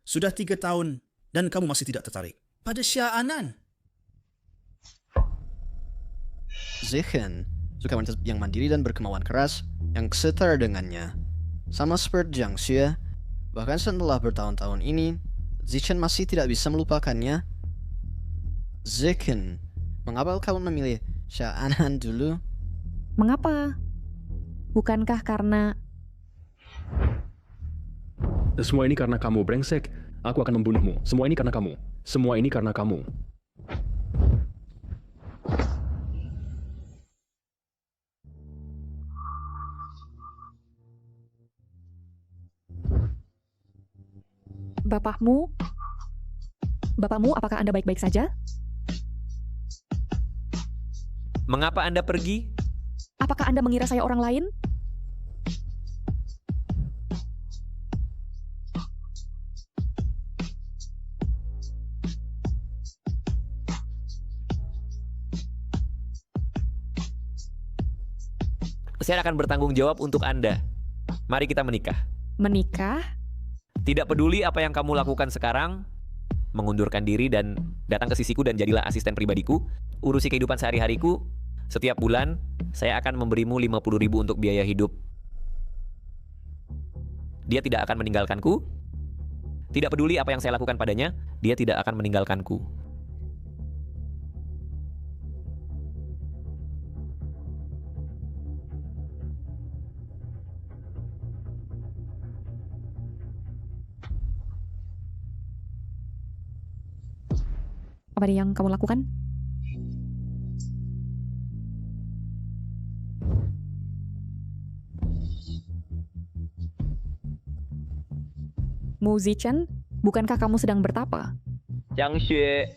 Sudah 3 tahun dan kamu masih tidak tertarik pada Shah Anan. Zichen suka wanita yang mandiri dan berkemauan keras yang setara dengannya. Sama seperti Jiang Xue, bahkan setelah bertahun-tahun ini, Zichen masih tidak bisa melupakannya. Zichen, mengapa kamu memilih Shah Anan dulu? Mengapa? Bukankah karena... Semua ini karena kamu, brengsek. Aku akan membunuhmu. Semua ini karena kamu. Semua ini karena kamu. Bapakmu, apakah Anda baik-baik saja? Mengapa Anda pergi? Apakah Anda mengira saya orang lain? Saya akan bertanggung jawab untuk Anda. Mari kita menikah. Menikah? Tidak peduli apa yang kamu lakukan sekarang, mengundurkan diri dan datang ke sisiku dan jadilah asisten pribadiku, urusi kehidupan sehari-hariku, setiap bulan saya akan memberimu 50.000 untuk biaya hidup. Dia tidak akan meninggalkanku. Tidak peduli apa yang saya lakukan padanya, dia tidak akan meninggalkanku. Apa yang kamu lakukan? Mu Zichen, bukankah kamu sedang bertapa? Jiang Xue.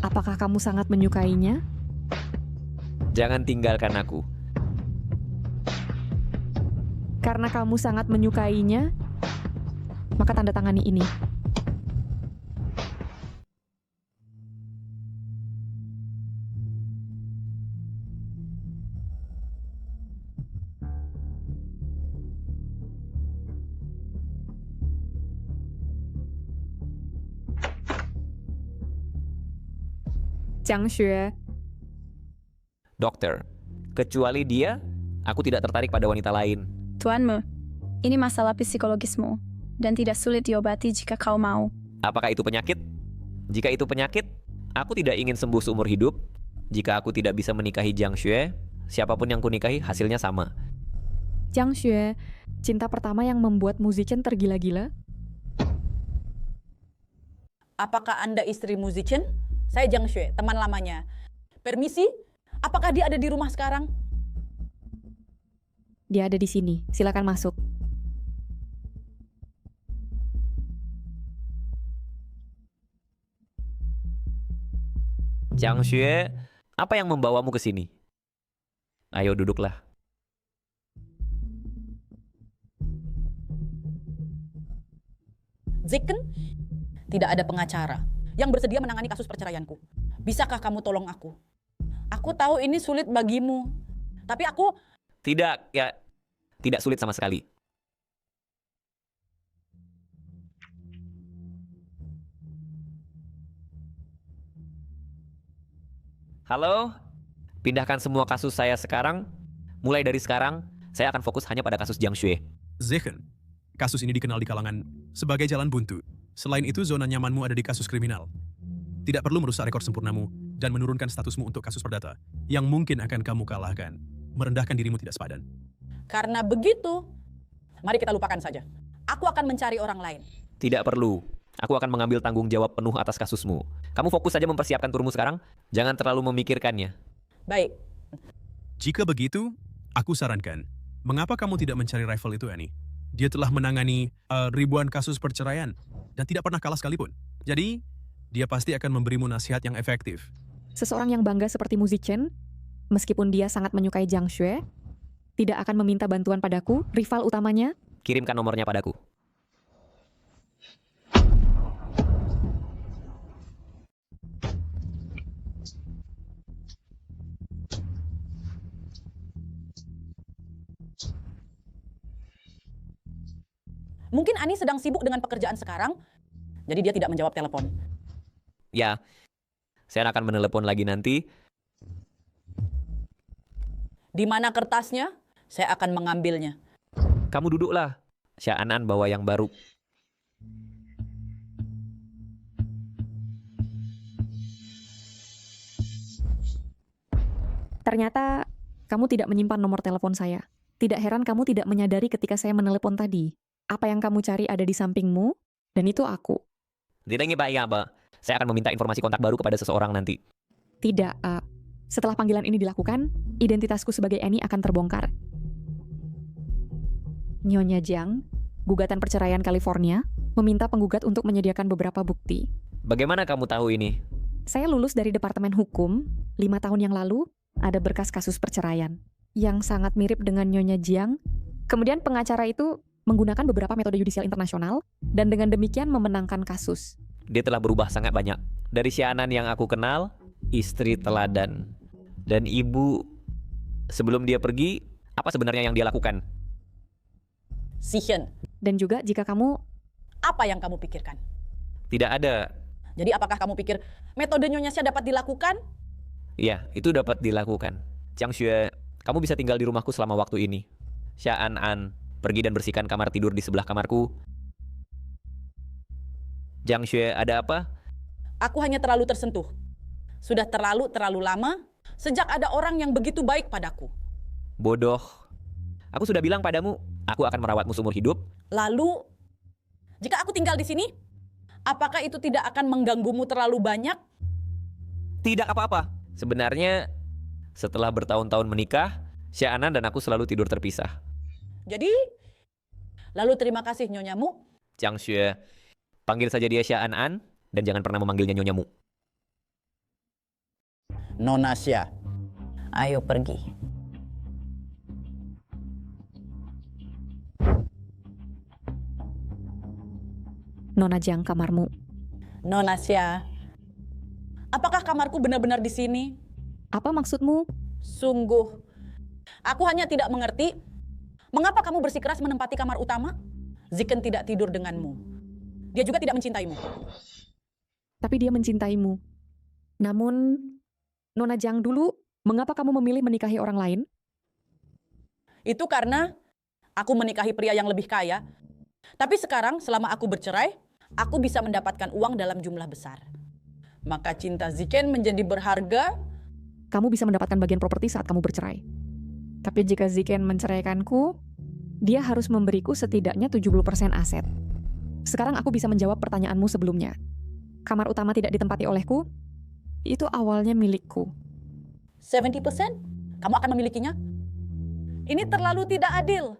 Apakah kamu sangat menyukainya? Jangan tinggalkan aku. Karena kamu sangat menyukainya, maka tanda tangani ini. Jiang Xue, Dokter, kecuali dia, aku tidak tertarik pada wanita lain. Tuanmu, ini masalah psikologismu dan tidak sulit diobati jika kau mau. Apakah itu penyakit? Jika itu penyakit, aku tidak ingin sembuh seumur hidup. Jika aku tidak bisa menikahi Jiang Xue, siapapun yang kunikahi hasilnya sama. Jiang Xue, cinta pertama yang membuat Mu Zichen tergila-gila? Apakah Anda istri Mu Zichen? Saya Jiang Xue, teman lamanya. Permisi, apakah dia ada di rumah sekarang? Dia ada di sini, silakan masuk. Jiang Xue, apa yang membawamu ke sini? Ayo duduklah. Zichen, tidak ada pengacara yang bersedia menangani kasus perceraianku. Bisakah kamu tolong aku? Aku tahu ini sulit bagimu, tapi aku... Tidak, ya, tidak sulit sama sekali. Halo, pindahkan semua kasus saya sekarang. Mulai dari sekarang, saya akan fokus hanya pada kasus Jiang Xue. Zichen, kasus ini dikenal di kalangan sebagai jalan buntu. Selain itu, zona nyamanmu ada di kasus kriminal. Tidak perlu merusak rekor sempurnamu dan menurunkan statusmu untuk kasus perdata yang mungkin akan kamu kalahkan. Merendahkan dirimu tidak sepadan. Karena begitu, mari kita lupakan saja. Aku akan mencari orang lain. Tidak perlu. Aku akan mengambil tanggung jawab penuh atas kasusmu. Kamu fokus saja mempersiapkan turmu sekarang. Jangan terlalu memikirkannya. Baik. Jika begitu, aku sarankan, mengapa kamu tidak mencari rival itu, Annie? Dia telah menangani ribuan kasus perceraian dan tidak pernah kalah sekalipun. Jadi, dia pasti akan memberimu nasihat yang efektif. Seseorang yang bangga seperti Mu Zichen, meskipun dia sangat menyukai Jiang Xue, tidak akan meminta bantuan padaku, rival utamanya. Kirimkan nomornya padaku. Mungkin Ani sedang sibuk dengan pekerjaan sekarang, jadi dia tidak menjawab telepon. Ya, saya akan menelepon lagi nanti. Di mana kertasnya? Saya akan mengambilnya. Kamu duduklah. Xia An bawa yang baru. Ternyata kamu tidak menyimpan nomor telepon saya. Tidak heran kamu tidak menyadari ketika saya menelepon tadi. Apa yang kamu cari ada di sampingmu, dan itu aku. Tidak ingin Pak Ba. Saya akan meminta informasi kontak baru kepada seseorang nanti. Tidak, setelah panggilan ini dilakukan, identitasku sebagai Annie akan terbongkar. Nyonya Jiang, gugatan perceraian California, meminta penggugat untuk menyediakan beberapa bukti. Bagaimana kamu tahu ini? Saya lulus dari Departemen Hukum 5 tahun yang lalu, ada berkas kasus perceraian yang sangat mirip dengan Nyonya Jiang. Kemudian pengacara itu menggunakan beberapa metode yudisial internasional dan dengan demikian memenangkan kasus. Dia telah berubah sangat banyak. Dari Xia An yang aku kenal, istri teladan. Dan ibu, sebelum dia pergi, apa sebenarnya yang dia lakukan? Zichen, Dan juga jika kamu, apa yang kamu pikirkan? Tidak ada. Jadi apakah kamu pikir metode Nyonya Xia dapat dilakukan? Ya, itu dapat dilakukan. Jiang Xue, kamu bisa tinggal di rumahku selama waktu ini. Xia An, pergi dan bersihkan kamar tidur di sebelah kamarku. Jiang Xue, ada apa? Aku hanya terlalu tersentuh. Sudah terlalu lama sejak ada orang yang begitu baik padaku. Bodoh. Aku sudah bilang padamu, aku akan merawatmu seumur hidup. Lalu, jika aku tinggal di sini, apakah itu tidak akan mengganggumu terlalu banyak? Tidak apa-apa. Sebenarnya, setelah bertahun-tahun menikah, Xia An dan aku selalu tidur terpisah. Jadi, lalu terima kasih Nyonyamu. Jiang Xue, panggil saja dia Xia An dan jangan pernah memanggilnya Nyonyamu. Nona Xia, ayo pergi. Nona Jiang, kamarmu. Nona Xia, apakah kamarku benar-benar di sini? Apa maksudmu? Sungguh, aku hanya tidak mengerti mengapa kamu bersikeras menempati kamar utama. Zichen tidak tidur denganmu. Dia juga tidak mencintaimu. Tapi dia mencintaimu. Namun, Nona Jiang dulu, mengapa kamu memilih menikahi orang lain? Itu karena aku menikahi pria yang lebih kaya. Tapi sekarang selama aku bercerai, aku bisa mendapatkan uang dalam jumlah besar. Maka cinta Zichen menjadi berharga. Kamu bisa mendapatkan bagian properti saat kamu bercerai. Tapi jika Zichen menceraikanku, dia harus memberiku setidaknya 70% aset. Sekarang aku bisa menjawab pertanyaanmu sebelumnya. Kamar utama tidak ditempati olehku, itu awalnya milikku. 70%? Kamu akan memilikinya? Ini terlalu tidak adil.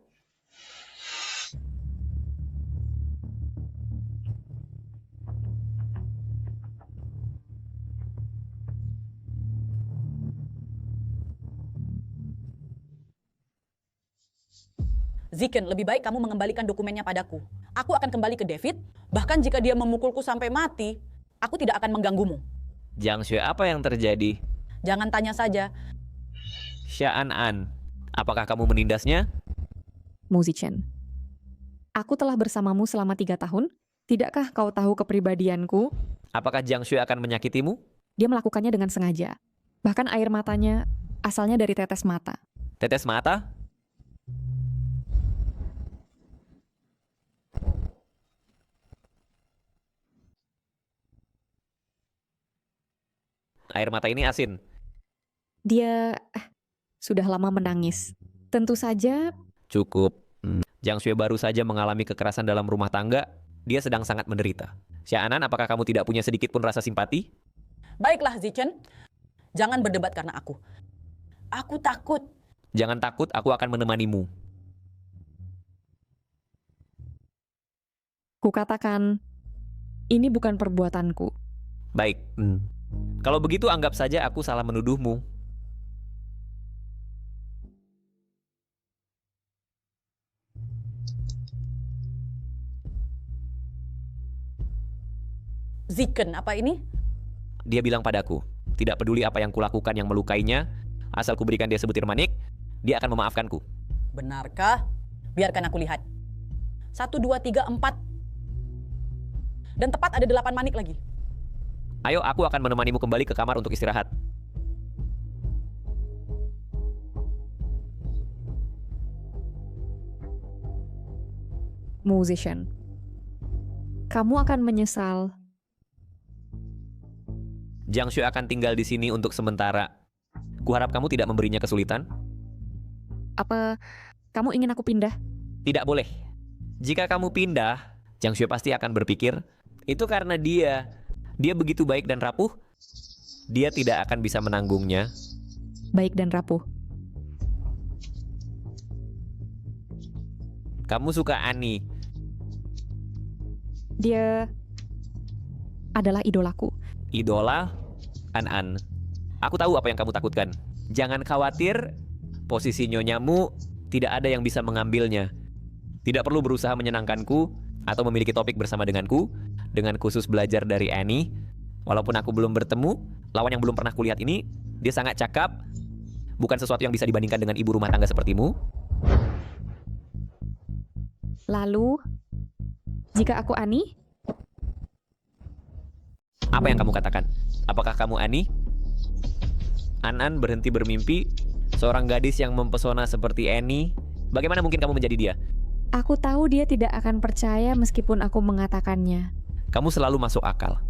Zichen, lebih baik kamu mengembalikan dokumennya padaku. Aku akan kembali ke David, bahkan jika dia memukulku sampai mati, aku tidak akan mengganggumu. Jiang Xue, apa yang terjadi? Jangan tanya saja. Xia An, apakah kamu menindasnya? Mu Zichen, aku telah bersamamu selama 3 tahun. Tidakkah kau tahu kepribadianku? Apakah Jiang Xue akan menyakitimu? Dia melakukannya dengan sengaja. Bahkan air matanya asalnya dari tetes mata. Tetes mata? Air mata ini asin. Dia sudah lama menangis. Tentu saja Cukup. Jiang Xue baru saja mengalami kekerasan dalam rumah tangga. Dia sedang sangat menderita. Xia An, apakah kamu tidak punya sedikit pun rasa simpati? Baiklah Zichen, jangan berdebat karena aku. Aku takut. Jangan takut, aku akan menemanimu. kukatakan, ini bukan perbuatanku. Baik. Kalau begitu anggap saja aku salah menuduhmu. Zichen, apa ini? Dia bilang padaku, tidak peduli apa yang kulakukan yang melukainya, asal kuberikan dia sebutir manik, dia akan memaafkanku. Benarkah? Biarkan aku lihat. 1, 2, 3, 4. Dan tepat ada 8 manik lagi. Ayo, aku akan menemanimu kembali ke kamar untuk istirahat. Musician. Kamu akan menyesal. Jiang Xue akan tinggal di sini untuk sementara. Kuharap kamu tidak memberinya kesulitan. Apa kamu ingin aku pindah? Tidak boleh. Jika kamu pindah, Jiang Xue pasti akan berpikir, itu karena dia begitu baik dan rapuh, dia tidak akan bisa menanggungnya. Baik dan rapuh. Kamu suka Annie. Dia adalah idolaku. Idola? An-an. Aku tahu apa yang kamu takutkan. Jangan khawatir, posisi nyonyamu tidak ada yang bisa mengambilnya. Tidak perlu berusaha menyenangkanku atau memiliki topik bersama denganku, dengan khusus belajar dari Annie. Walaupun aku belum bertemu, lawan yang belum pernah kulihat ini, dia sangat cakap. Bukan sesuatu yang bisa dibandingkan dengan ibu rumah tangga sepertimu. Lalu, jika aku Annie, apa yang kamu katakan? Apakah kamu Annie? An-an berhenti bermimpi. Seorang gadis yang mempesona seperti Annie. Bagaimana mungkin kamu menjadi dia? aku tahu dia tidak akan percaya meskipun aku mengatakannya. Kamu selalu masuk akal.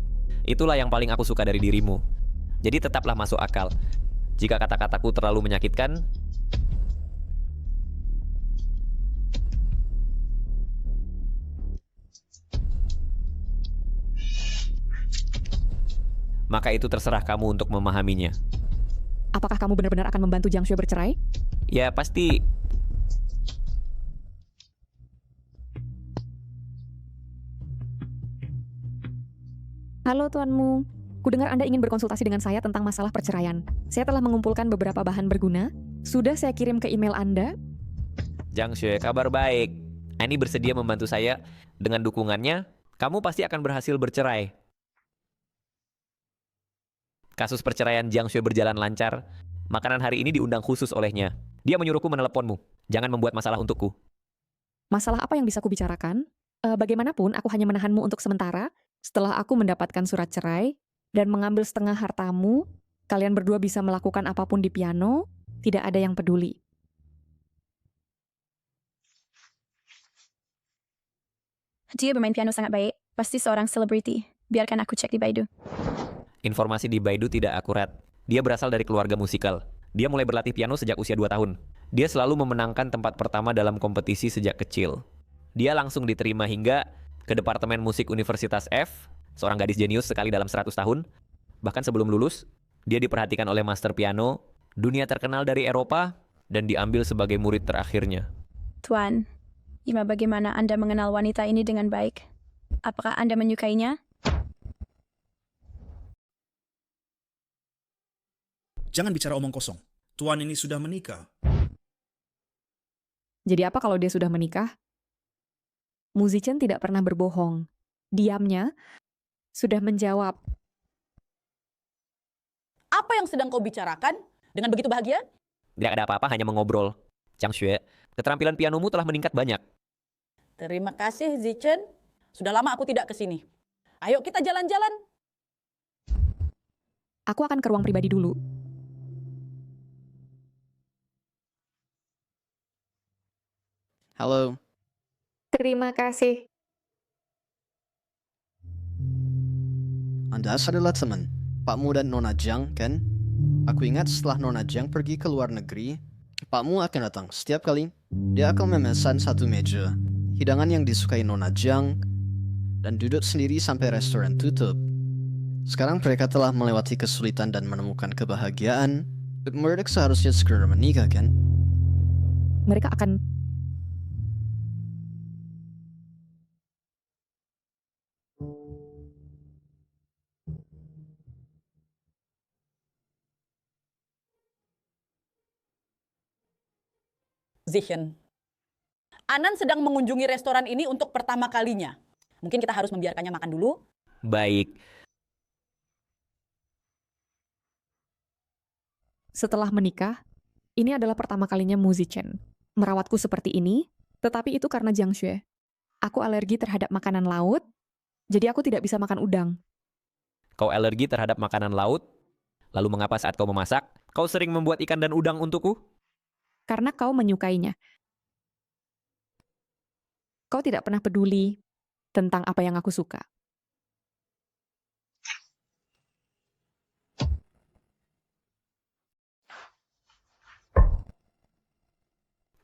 Itulah yang paling aku suka dari dirimu. Jadi tetaplah masuk akal. Jika kata-kataku terlalu menyakitkan, maka itu terserah kamu untuk memahaminya. Apakah kamu benar-benar akan membantu Jiang Xue bercerai? Ya pasti. Halo tuanmu, kudengar Anda ingin berkonsultasi dengan saya tentang masalah perceraian. Saya telah mengumpulkan beberapa bahan berguna. Sudah saya kirim ke email Anda. Jiang Xue, kabar baik. Annie bersedia membantu saya. Dengan dukungannya, kamu pasti akan berhasil bercerai. Kasus perceraian Jiang Xue berjalan lancar. Makanan hari ini diundang khusus olehnya. Dia menyuruhku meneleponmu. Jangan membuat masalah untukku. Masalah apa yang bisa kubicarakan? Bagaimanapun, aku hanya menahanmu untuk sementara. Setelah aku mendapatkan surat cerai dan mengambil setengah hartamu, kalian berdua bisa melakukan apapun di piano, tidak ada yang peduli. Dia bermain piano sangat baik. Pasti seorang selebriti. Biarkan aku cek di Baidu. Informasi di Baidu tidak akurat. Dia berasal dari keluarga musikal. Dia mulai berlatih piano sejak usia 2 tahun. Dia selalu memenangkan tempat pertama dalam kompetisi sejak kecil. Dia langsung diterima hingga ke Departemen Musik Universitas F, seorang gadis jenius sekali dalam 100 tahun. Bahkan sebelum lulus, dia diperhatikan oleh master piano, dunia terkenal dari Eropa, dan diambil sebagai murid terakhirnya. Tuan, Ima, bagaimana Anda mengenal wanita ini dengan baik? Apakah Anda menyukainya? Jangan bicara omong kosong. Tuan ini sudah menikah. Jadi apa kalau dia sudah menikah? Musician tidak pernah berbohong. Diamnya sudah menjawab. Apa yang sedang kau bicarakan? Dengan begitu bahagia? Tidak ada apa-apa, hanya mengobrol. Jiang Xue, keterampilan pianomu telah meningkat banyak. Terima kasih, Zichen. Sudah lama aku tidak ke sini. Ayo kita jalan-jalan. Aku akan ke ruang pribadi dulu. Halo, Terima kasih. Anda adalah teman Pakmu dan Nona Jiang, kan? Aku ingat setelah Nona Jiang pergi ke luar negeri, Pakmu akan datang setiap kali. Dia akan memesan satu meja, hidangan yang disukai Nona Jiang, dan duduk sendiri sampai restoran tutup. Sekarang mereka telah melewati kesulitan dan menemukan kebahagiaan. Mereka seharusnya segera menikah, kan? Mereka akan... Zichen. Anan sedang mengunjungi restoran ini untuk pertama kalinya. Mungkin kita harus membiarkannya makan dulu. Baik. Setelah menikah, ini adalah pertama kalinya Musician merawatku seperti ini, tetapi itu karena Jiang Xue. Aku alergi terhadap makanan laut, jadi aku tidak bisa makan udang. Kau alergi terhadap makanan laut? Lalu mengapa saat kau memasak, kau sering membuat ikan dan udang untukku? Karena kau menyukainya. Kau tidak pernah peduli tentang apa yang aku suka.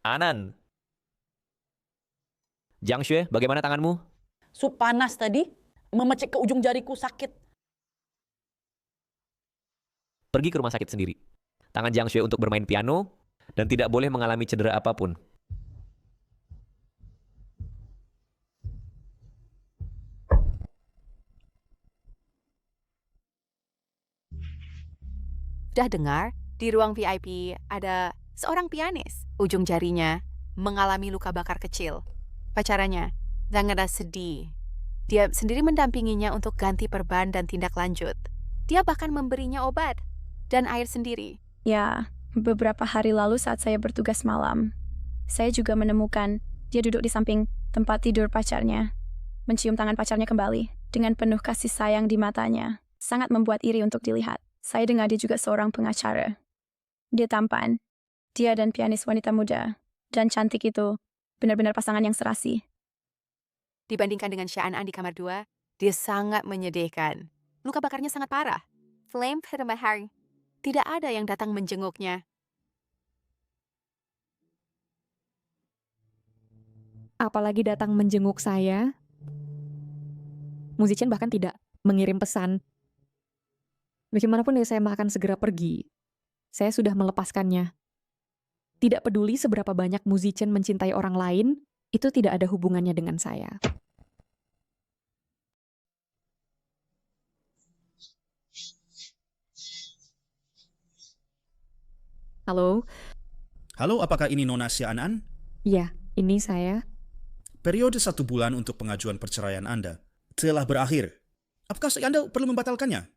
Anan. Jiang Xue, bagaimana tanganmu? Sup panas tadi, memecik ke ujung jariku sakit. Pergi ke rumah sakit sendiri. Tangan Jiang Xue untuk bermain piano dan tidak boleh mengalami cedera apapun. Sudah dengar, di ruang VIP ada seorang pianis. Ujung jarinya mengalami luka bakar kecil. Pacarannya sangat sedih. Dia sendiri mendampinginya untuk ganti perban dan tindak lanjut. Dia bahkan memberinya obat dan air sendiri. Ya, beberapa hari lalu saat saya bertugas malam, saya juga menemukan dia duduk di samping tempat tidur pacarnya, mencium tangan pacarnya kembali dengan penuh kasih sayang di matanya. Sangat membuat iri untuk dilihat. Saya dengar dia juga seorang pengacara. Dia tampan. Dia dan pianis wanita muda dan cantik itu benar-benar pasangan yang serasi. Dibandingkan dengan Sha'an di kamar 2, dia sangat menyedihkan. Luka bakarnya sangat parah. Flame pada hari. Tidak ada yang datang menjenguknya. Apalagi datang menjenguk saya. Musician bahkan tidak mengirim pesan. Bagaimanapun ya saya akan segera pergi. Saya sudah melepaskannya. Tidak peduli seberapa banyak musician mencintai orang lain, itu tidak ada hubungannya dengan saya. Halo? Halo, apakah ini Nona Xianan? Ya, ini saya. Periode 1 bulan untuk pengajuan perceraian Anda telah berakhir. Apakah Anda perlu membatalkannya?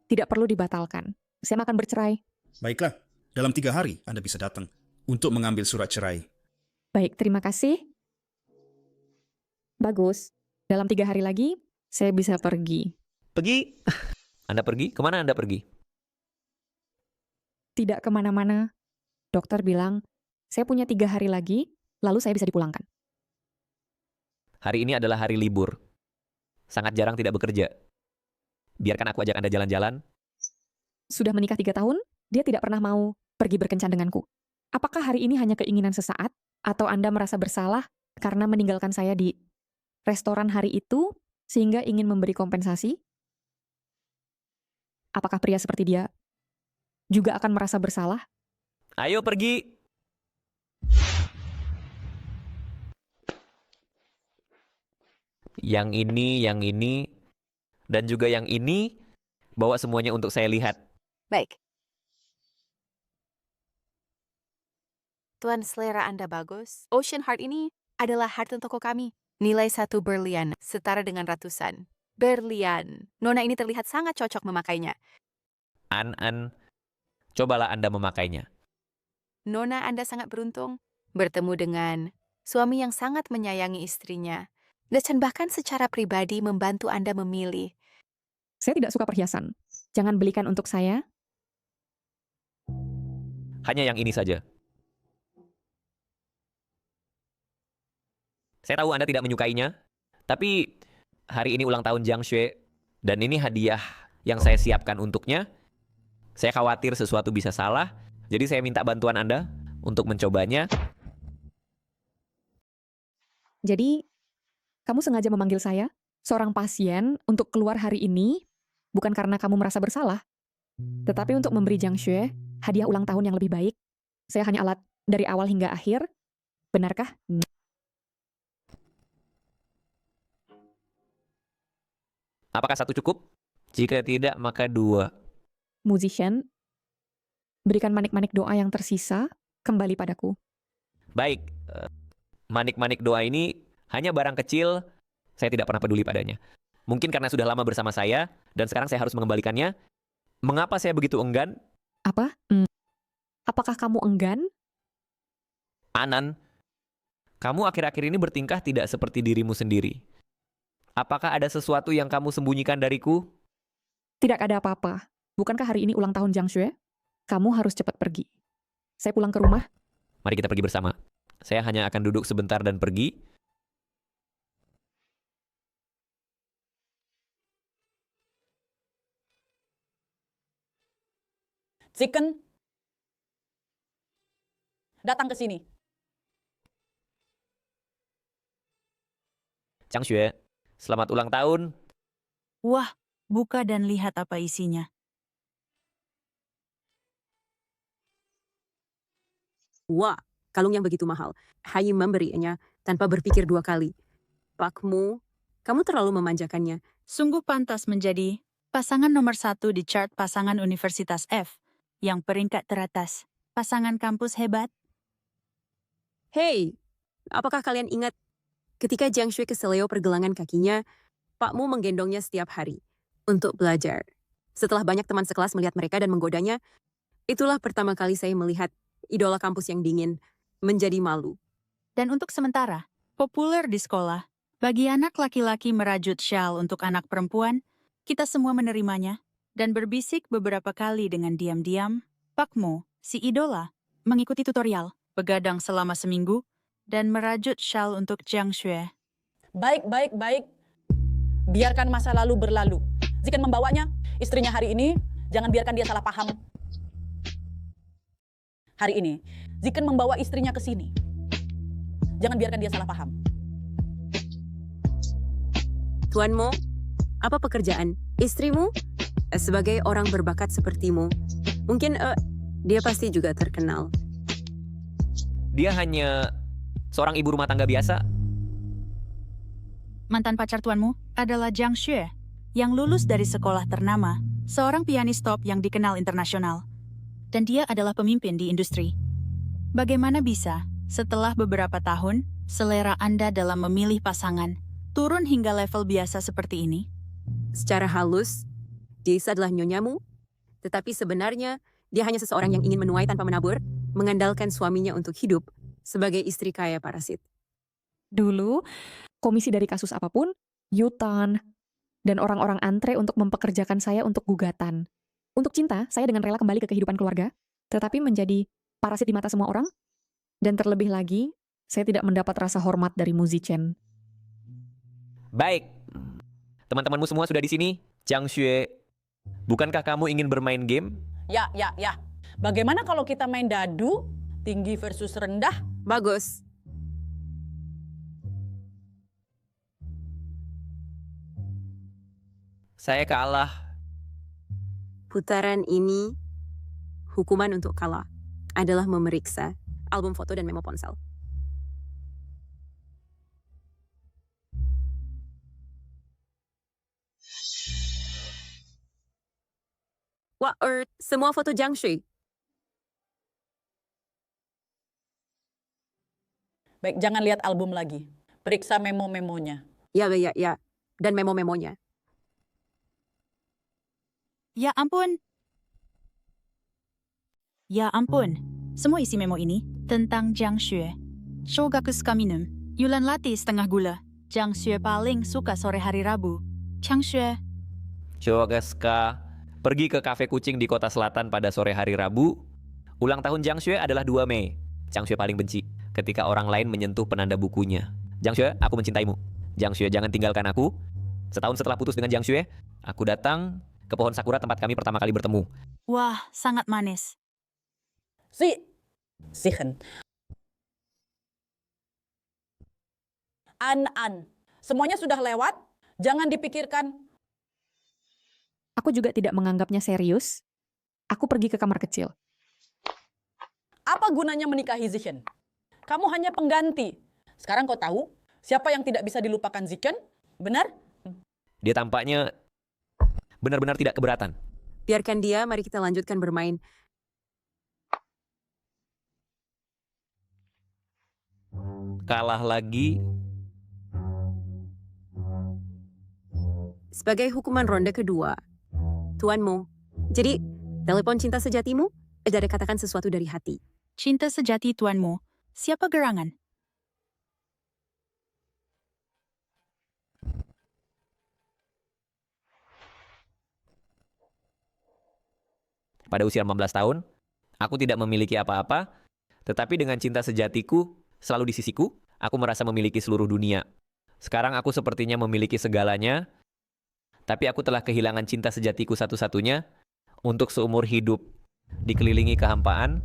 Tidak perlu dibatalkan. Saya akan bercerai. Baiklah, dalam 3 hari Anda bisa datang untuk mengambil surat cerai. Baik, terima kasih. Bagus. Dalam 3 hari lagi, saya bisa pergi. Pergi? Anda pergi? Kemana Anda pergi? Tidak kemana-mana. Dokter bilang, saya punya 3 hari lagi, lalu saya bisa dipulangkan. Hari ini adalah hari libur. Sangat jarang tidak bekerja. Biarkan aku ajak Anda jalan-jalan. Sudah menikah 3 tahun, dia tidak pernah mau pergi berkencan denganku. Apakah hari ini hanya keinginan sesaat? Atau Anda merasa bersalah karena meninggalkan saya di restoran hari itu, sehingga ingin memberi kompensasi? Apakah pria seperti dia juga akan merasa bersalah? Ayo pergi. Yang ini, dan juga yang ini, bawa semuanya untuk saya lihat. Baik. Tuan, selera Anda bagus. Ocean Heart ini adalah harta toko kami. Nilai 1 berlian, setara dengan ratusan. Berlian. Nona ini terlihat sangat cocok memakainya. An, cobalah Anda memakainya. Nona Anda sangat beruntung bertemu dengan suami yang sangat menyayangi istrinya. Dan bahkan secara pribadi membantu Anda memilih. Saya tidak suka perhiasan. Jangan belikan untuk saya. Hanya yang ini saja. Saya tahu Anda tidak menyukainya, tapi hari ini ulang tahun Jiang Xue, dan ini hadiah yang saya siapkan untuknya. Saya khawatir sesuatu bisa salah, jadi saya minta bantuan Anda untuk mencobanya. Jadi, kamu sengaja memanggil saya, seorang pasien, untuk keluar hari ini, bukan karena kamu merasa bersalah, tetapi untuk memberi Jiang Xue hadiah ulang tahun yang lebih baik. Saya hanya alat dari awal hingga akhir. Benarkah? Apakah 1 cukup? Jika tidak, maka 2. Musician, berikan manik-manik doa yang tersisa kembali padaku. Baik, manik-manik doa ini hanya barang kecil, saya tidak pernah peduli padanya. Mungkin karena sudah lama bersama saya, dan sekarang saya harus mengembalikannya. Mengapa saya begitu enggan? Apa? Apakah kamu enggan? Anan, Kamu akhir-akhir ini bertingkah tidak seperti dirimu sendiri. Apakah ada sesuatu yang kamu sembunyikan dariku? Tidak ada apa-apa. Bukankah hari ini ulang tahun Jiang Xue? Kamu harus cepat pergi. Saya pulang ke rumah. Mari kita pergi bersama. Saya hanya akan duduk sebentar dan pergi. Ziken, datang ke sini. Jiang Xue, selamat ulang tahun. Wah, buka dan lihat apa isinya. Wah, kalung yang begitu mahal. Hayi memberinya tanpa berpikir dua kali. Pakmu, kamu terlalu memanjakannya. Sungguh pantas menjadi pasangan nomor 1 di chart pasangan Universitas F, yang peringkat teratas. Pasangan kampus hebat. Hei, apakah kalian ingat ketika Jiang Xue ke Seleo pergelangan kakinya, Pakmu menggendongnya setiap hari untuk belajar. Setelah banyak teman sekelas melihat mereka dan menggodanya, itulah pertama kali saya melihat idola kampus yang dingin menjadi malu. Dan untuk sementara, populer di sekolah, bagi anak laki-laki merajut shawl untuk anak perempuan, kita semua menerimanya dan berbisik beberapa kali dengan diam-diam. Pakmu, si idola, mengikuti tutorial, begadang selama seminggu, dan merajut shawl untuk Jiang Xue. Baik. Biarkan masa lalu berlalu. Ziken membawanya, istrinya hari ini, jangan biarkan dia salah paham. Hari ini, Ziken membawa istrinya ke sini. Jangan biarkan dia salah paham. Tuanmu, apa pekerjaan istrimu? Sebagai orang berbakat sepertimu, mungkin dia pasti juga terkenal. Dia hanya seorang ibu rumah tangga biasa. Mantan pacar tuanmu adalah Jiang Xue, yang lulus dari sekolah ternama, seorang pianis top yang dikenal internasional. Dan dia adalah pemimpin di industri. Bagaimana bisa, setelah beberapa tahun, selera Anda dalam memilih pasangan turun hingga level biasa seperti ini? Secara halus, dia adalah nyonyamu, tetapi sebenarnya dia hanya seseorang yang ingin menuai tanpa menabur, mengandalkan suaminya untuk hidup sebagai istri kaya parasit. Dulu, komisi dari kasus apapun, Yutan, dan orang-orang antre untuk mempekerjakan saya untuk gugatan. Untuk cinta, saya dengan rela kembali ke kehidupan keluarga, tetapi menjadi parasit di mata semua orang. Dan terlebih lagi, saya tidak mendapat rasa hormat dari Mu Zichen. Baik. Teman-temanmu semua sudah di sini. Jiang Xue, bukankah kamu ingin bermain game? Ya. Bagaimana kalau kita main dadu, tinggi versus rendah? Bagus. Saya kalah. Putaran ini, hukuman untuk kalah adalah memeriksa album foto dan memo ponsel. Wah, semua foto Jiang Xue. Baik, jangan lihat album lagi. Periksa memo-memonya. Ya. Dan memo-memonya. Ya ampun. Semua isi memo ini tentang Jiang Xue. Shogaku suka minum. Yulan latte setengah gula. Jiang Xue paling suka sore hari Rabu. Jiang Xue. Shogaska pergi ke kafe kucing di kota selatan pada sore hari Rabu. Ulang tahun Jiang Xue adalah 2 Mei. Jiang Xue paling benci ketika orang lain menyentuh penanda bukunya. Jiang Xue, aku mencintaimu. Jiang Xue, jangan tinggalkan aku. Setahun setelah putus dengan Jiang Xue, aku datang ke pohon sakura tempat kami pertama kali bertemu. Wah, sangat manis. Zichen. Semuanya sudah lewat, jangan dipikirkan. Aku juga tidak menganggapnya serius. Aku pergi ke kamar kecil. Apa gunanya menikahi Zichen? Kamu hanya pengganti. Sekarang kau tahu siapa yang tidak bisa dilupakan Zichen? Benar? Dia tampaknya benar-benar tidak keberatan. Biarkan dia, mari kita lanjutkan bermain. Kalah lagi. Sebagai hukuman ronde kedua, tuanmu. Jadi, telepon cinta sejatimu, ada katakan sesuatu dari hati. Cinta sejati tuanmu. Siapa gerangan? Pada usia 15 tahun, aku tidak memiliki apa-apa, tetapi dengan cinta sejatiku selalu di sisiku, aku merasa memiliki seluruh dunia. Sekarang aku sepertinya memiliki segalanya, tapi aku telah kehilangan cinta sejatiku satu-satunya untuk seumur hidup. Dikelilingi kehampaan,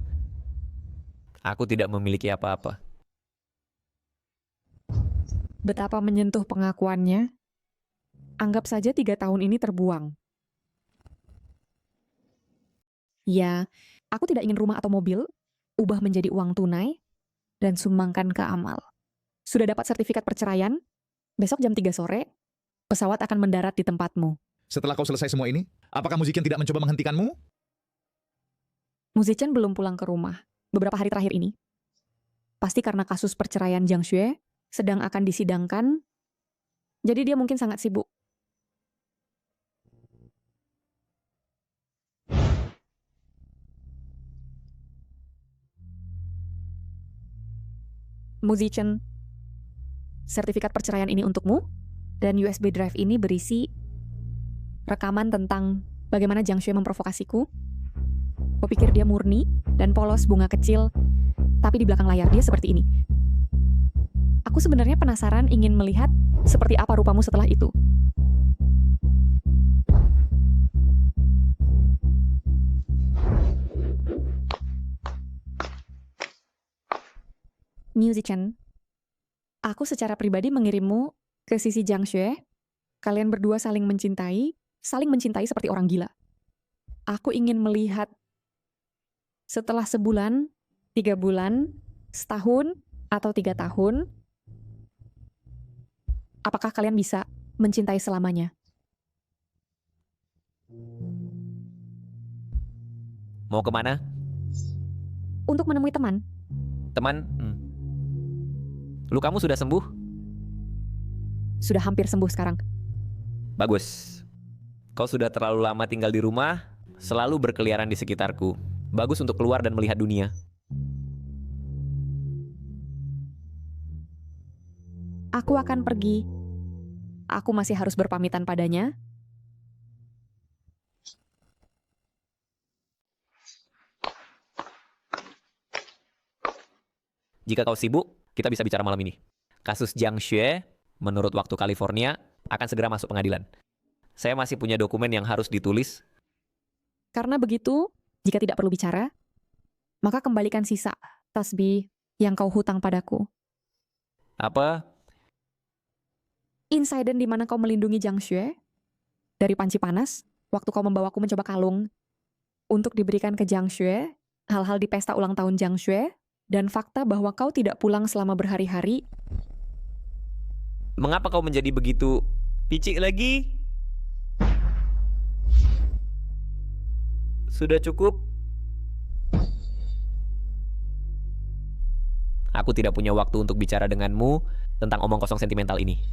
aku tidak memiliki apa-apa. Betapa menyentuh pengakuannya. Anggap saja 3 tahun ini terbuang. Ya, aku tidak ingin rumah atau mobil, ubah menjadi uang tunai, dan sumbangkan ke Amal. Sudah dapat sertifikat perceraian? Besok jam 3 sore, pesawat akan mendarat di tempatmu. Setelah kau selesai semua ini, apakah Muzichen tidak mencoba menghentikanmu? Muzichen belum pulang ke rumah beberapa hari terakhir ini. Pasti karena kasus perceraian Jiang Xue sedang akan disidangkan, jadi dia mungkin sangat sibuk. Muzichen, sertifikat perceraian ini untukmu, dan USB drive ini berisi rekaman tentang bagaimana Jiang Xue memprovokasiku. Kau pikir dia murni dan polos bunga kecil, tapi di belakang layar dia seperti ini. Aku sebenarnya penasaran ingin melihat seperti apa rupamu setelah itu. Muzichen, aku secara pribadi mengirimmu ke sisi Jiang Xue. Kalian berdua saling mencintai seperti orang gila. Aku ingin melihat setelah sebulan, 3 bulan, setahun, atau 3 tahun, apakah kalian bisa mencintai selamanya? Mau kemana? Untuk menemui teman. Teman? Lukamu sudah sembuh? Sudah hampir sembuh sekarang. Bagus. Kau sudah terlalu lama tinggal di rumah, selalu berkeliaran di sekitarku. Bagus untuk keluar dan melihat dunia. Aku akan pergi. Aku masih harus berpamitan padanya. Jika kau sibuk, kita bisa bicara malam ini. Kasus Jiang Xue, menurut waktu California, akan segera masuk pengadilan. Saya masih punya dokumen yang harus ditulis. Karena begitu, jika tidak perlu bicara, maka kembalikan sisa tasbih yang kau hutang padaku. Apa? Insiden di mana kau melindungi Jiang Xue dari panci panas, waktu kau membawaku mencoba kalung untuk diberikan ke Jiang Xue, hal-hal di pesta ulang tahun Jiang Xue, dan fakta bahwa kau tidak pulang selama berhari-hari. Mengapa kau menjadi begitu picik lagi? Sudah cukup? Aku tidak punya waktu untuk bicara denganmu tentang omong kosong sentimental ini.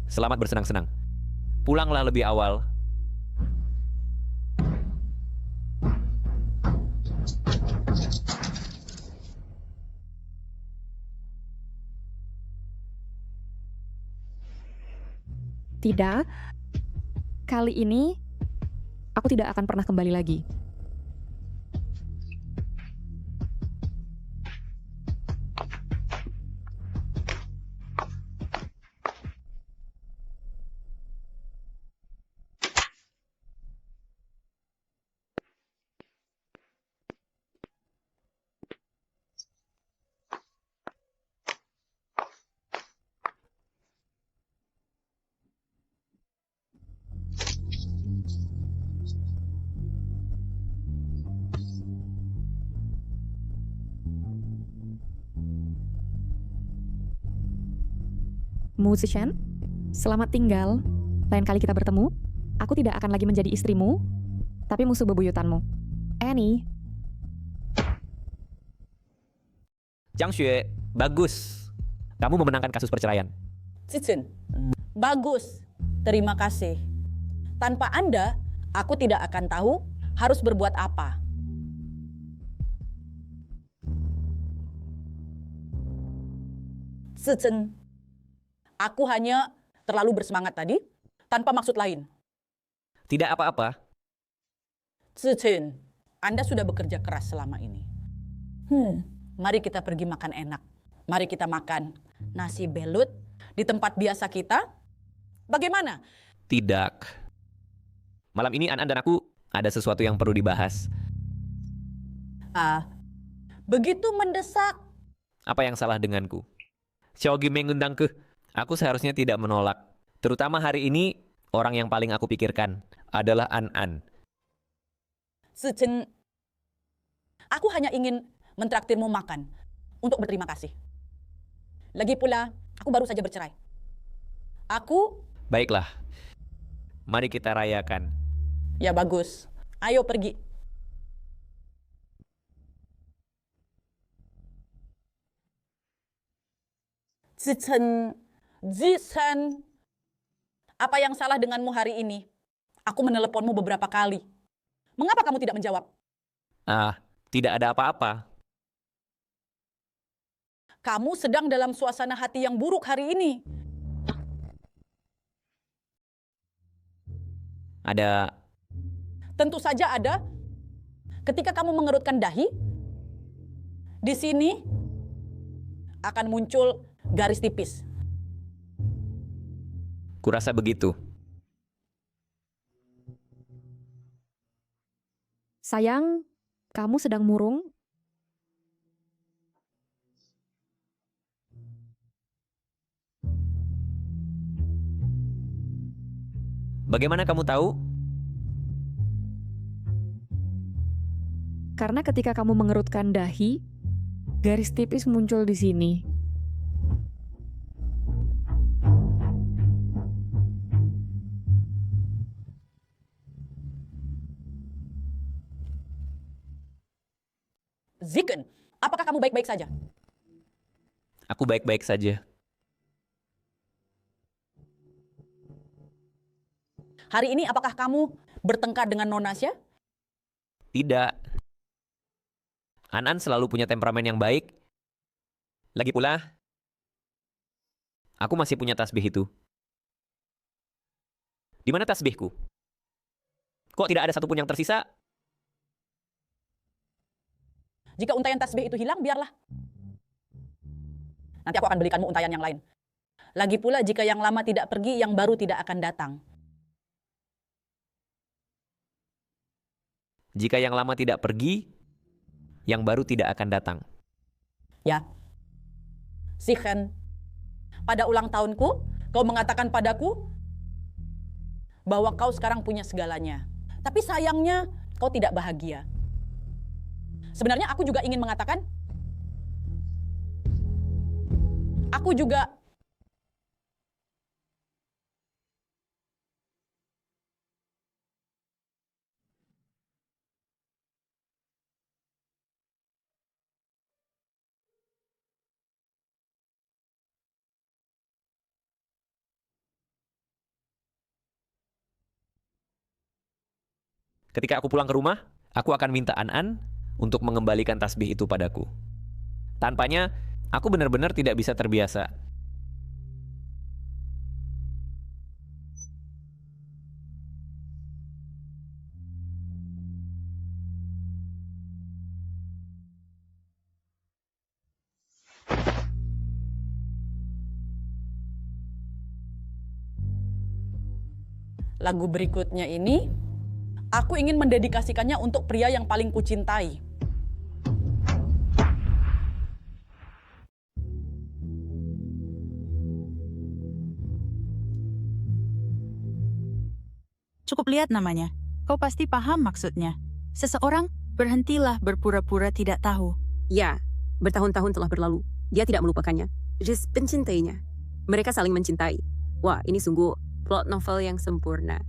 Selamat bersenang-senang. Pulanglah lebih awal. Tidak, kali ini aku tidak akan pernah kembali lagi. Muzichen, selamat tinggal. Lain kali kita bertemu, aku tidak akan lagi menjadi istrimu, tapi musuh bebuyutanmu. Annie. Jiang Xue, bagus. Kamu memenangkan kasus perceraian. Zichen, bagus. Terima kasih. Tanpa Anda, aku tidak akan tahu harus berbuat apa. Zichen, aku hanya terlalu bersemangat tadi, tanpa maksud lain. Tidak apa-apa. Zichen, Anda sudah bekerja keras selama ini. Mari kita pergi makan enak. Mari kita makan nasi belut di tempat biasa kita. Bagaimana? Tidak. Malam ini An-An dan aku ada sesuatu yang perlu dibahas. Begitu mendesak. Apa yang salah denganku? Xiaogi mengundangku. Aku seharusnya tidak menolak. Terutama hari ini, orang yang paling aku pikirkan adalah An-An. Zichen, aku hanya ingin mentraktirmu makan untuk berterima kasih. Lagi pula, aku baru saja bercerai. Baiklah, mari kita rayakan. Ya bagus, ayo pergi. Zichen, apa yang salah denganmu hari ini? Aku meneleponmu beberapa kali. Mengapa kamu tidak menjawab? Tidak ada apa-apa. Kamu sedang dalam suasana hati yang buruk hari ini. Ada. Tentu saja ada. Ketika kamu mengerutkan dahi, di sini akan muncul garis tipis. Kurasa begitu. Sayang, kamu sedang murung? Bagaimana kamu tahu? Karena ketika kamu mengerutkan dahi, garis tipis muncul di sini. Ziken, apakah kamu baik-baik saja? Aku baik-baik saja. Hari ini apakah kamu bertengkar dengan Nonasya? Tidak. An-An selalu punya temperamen yang baik. Lagi pula, aku masih punya tasbih itu. Di mana tasbihku? Kok tidak ada satupun yang tersisa? Jika untayan tasbih itu hilang, biarlah. Nanti aku akan belikanmu untayan yang lain. Lagi pula, jika yang lama tidak pergi, yang baru tidak akan datang. Jika yang lama tidak pergi, yang baru tidak akan datang. Ya. Zichen, pada ulang tahunku, kau mengatakan padaku bahwa kau sekarang punya segalanya. Tapi sayangnya, kau tidak bahagia. Sebenarnya aku juga ingin mengatakan, aku juga Ketika aku pulang ke rumah, aku akan minta An-An untuk mengembalikan tasbih itu padaku. Tanpanya, aku benar-benar tidak bisa terbiasa. lagu berikutnya ini, aku ingin mendedikasikannya untuk pria yang paling kucintai. Cukup lihat namanya. Kau pasti paham maksudnya. Seseorang, berhentilah berpura-pura tidak tahu. Ya, bertahun-tahun telah berlalu. Dia tidak melupakannya. Riz pencintainya. Mereka saling mencintai. Wah, ini sungguh plot novel yang sempurna.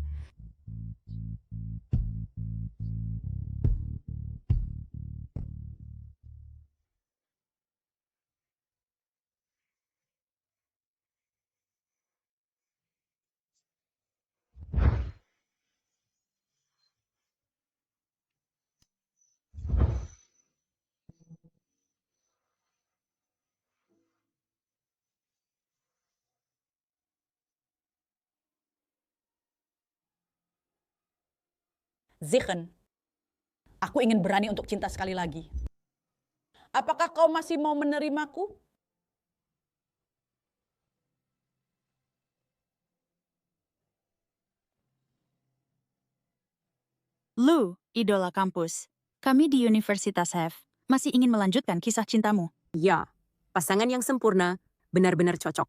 Zichen, aku ingin berani untuk cinta sekali lagi. Apakah kau masih mau menerimaku? Lu, idola kampus. Kami di Universitas HEF masih ingin melanjutkan kisah cintamu. Ya, pasangan yang sempurna, benar-benar cocok.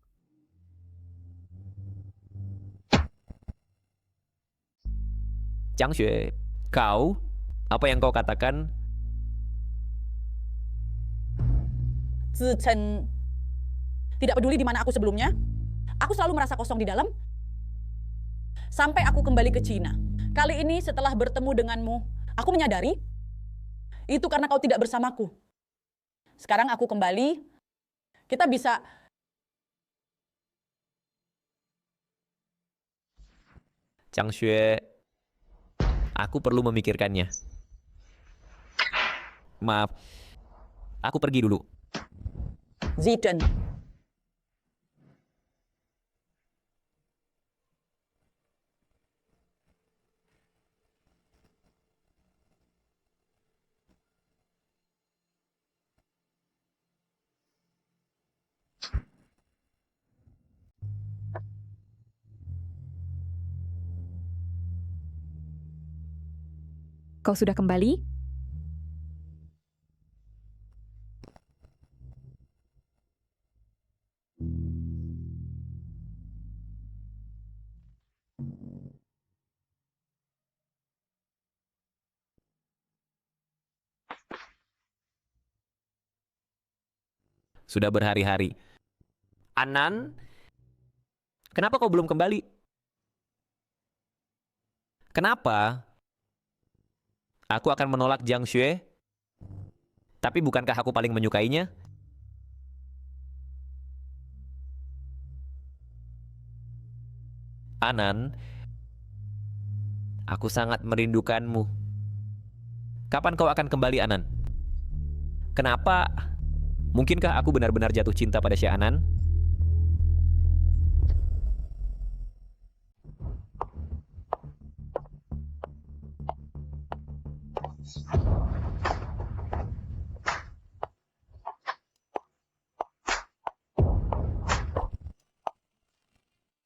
Jiang Xue, kau, apa yang kau katakan? Zichen, tidak peduli di mana aku sebelumnya, aku selalu merasa kosong di dalam. Sampai aku kembali ke Cina. Kali ini setelah bertemu denganmu, aku menyadari itu karena kau tidak bersamaku. Sekarang aku kembali, kita bisa... Jiang Xue, aku perlu memikirkannya. Maaf, aku pergi dulu. Zichen, Kau sudah kembali? Sudah berhari-hari. Anan, kenapa kau belum kembali? Kenapa? Aku akan menolak Jiang Xue, tapi bukankah aku paling menyukainya? Anan, aku sangat merindukanmu. Kapan kau akan kembali, Anan? Kenapa? Mungkinkah aku benar-benar jatuh cinta pada Xia Anan?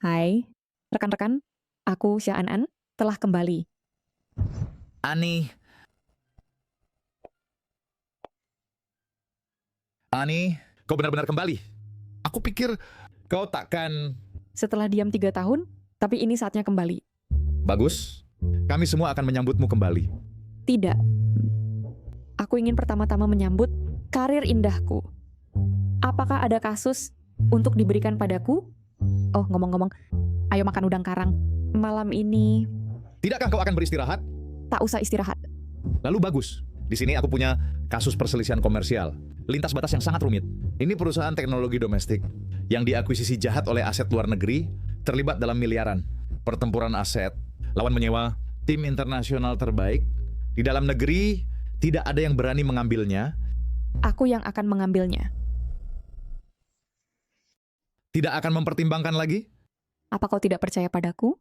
Hai, rekan-rekan. Aku Xia An telah kembali. Ani, kau benar-benar kembali. Aku pikir kau takkan... Setelah diam 3 tahun, tapi ini saatnya kembali. Bagus, kami semua akan menyambutmu kembali. Tidak. Aku ingin pertama-tama menyambut karir indahku. Apakah ada kasus untuk diberikan padaku? Oh, ngomong-ngomong, ayo makan udang karang. Malam ini... Tidakkah kau akan beristirahat? Tak usah istirahat. Lalu bagus. Di sini aku punya kasus perselisihan komersial. Lintas batas yang sangat rumit. Ini perusahaan teknologi domestik yang diakuisisi jahat oleh aset luar negeri, terlibat dalam miliaran. Pertempuran aset, lawan menyewa, tim internasional terbaik. Di dalam negeri, tidak ada yang berani mengambilnya. Aku yang akan mengambilnya. Tidak akan mempertimbangkan lagi? Apa kau tidak percaya padaku?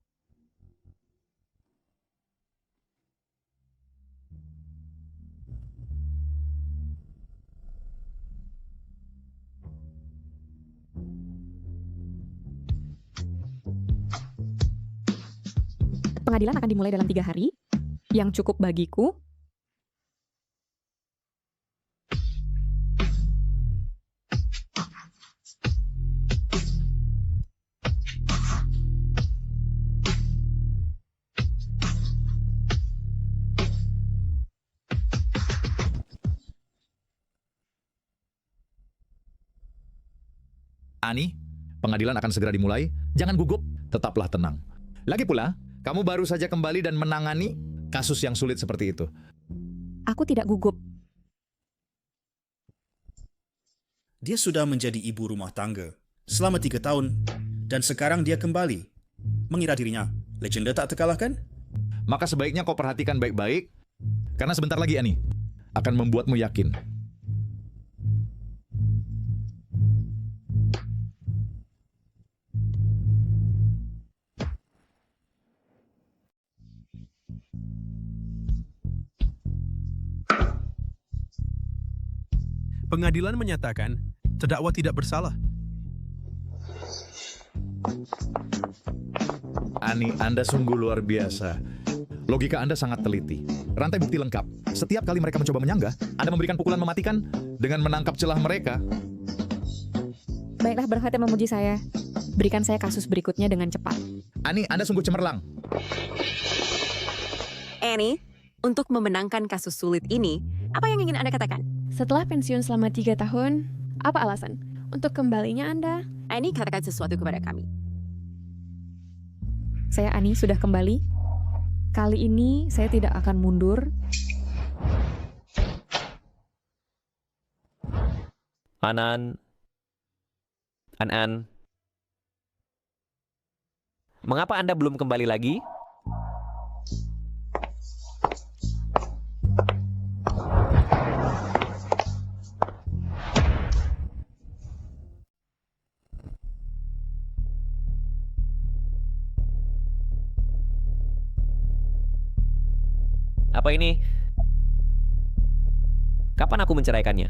Pengadilan akan dimulai dalam 3 hari, yang cukup bagiku. Ani, pengadilan akan segera dimulai. Jangan gugup, tetaplah tenang. Lagi pula, kamu baru saja kembali dan menangani kasus yang sulit seperti itu. Aku tidak gugup. Dia sudah menjadi ibu rumah tangga selama 3 tahun, dan sekarang dia kembali. Mengira dirinya legenda tak terkalahkan? Maka sebaiknya kau perhatikan baik-baik, karena sebentar lagi Ani akan membuatmu yakin. Pengadilan menyatakan terdakwa tidak bersalah. Ani, Anda sungguh luar biasa. Logika Anda sangat teliti. Rantai bukti lengkap. Setiap kali mereka mencoba menyanggah, Anda memberikan pukulan mematikan dengan menangkap celah mereka. Baiklah, berhati memuji saya. Berikan saya kasus berikutnya dengan cepat. Ani, Anda sungguh cemerlang. Annie, untuk memenangkan kasus sulit ini, apa yang ingin Anda katakan? Setelah pensiun selama 3 tahun, apa alasan untuk kembalinya Anda? Annie, katakan sesuatu kepada kami. Saya Ani sudah kembali. Kali ini saya tidak akan mundur. An-An. Mengapa Anda belum kembali lagi? Apa ini? Kapan aku menceraikannya?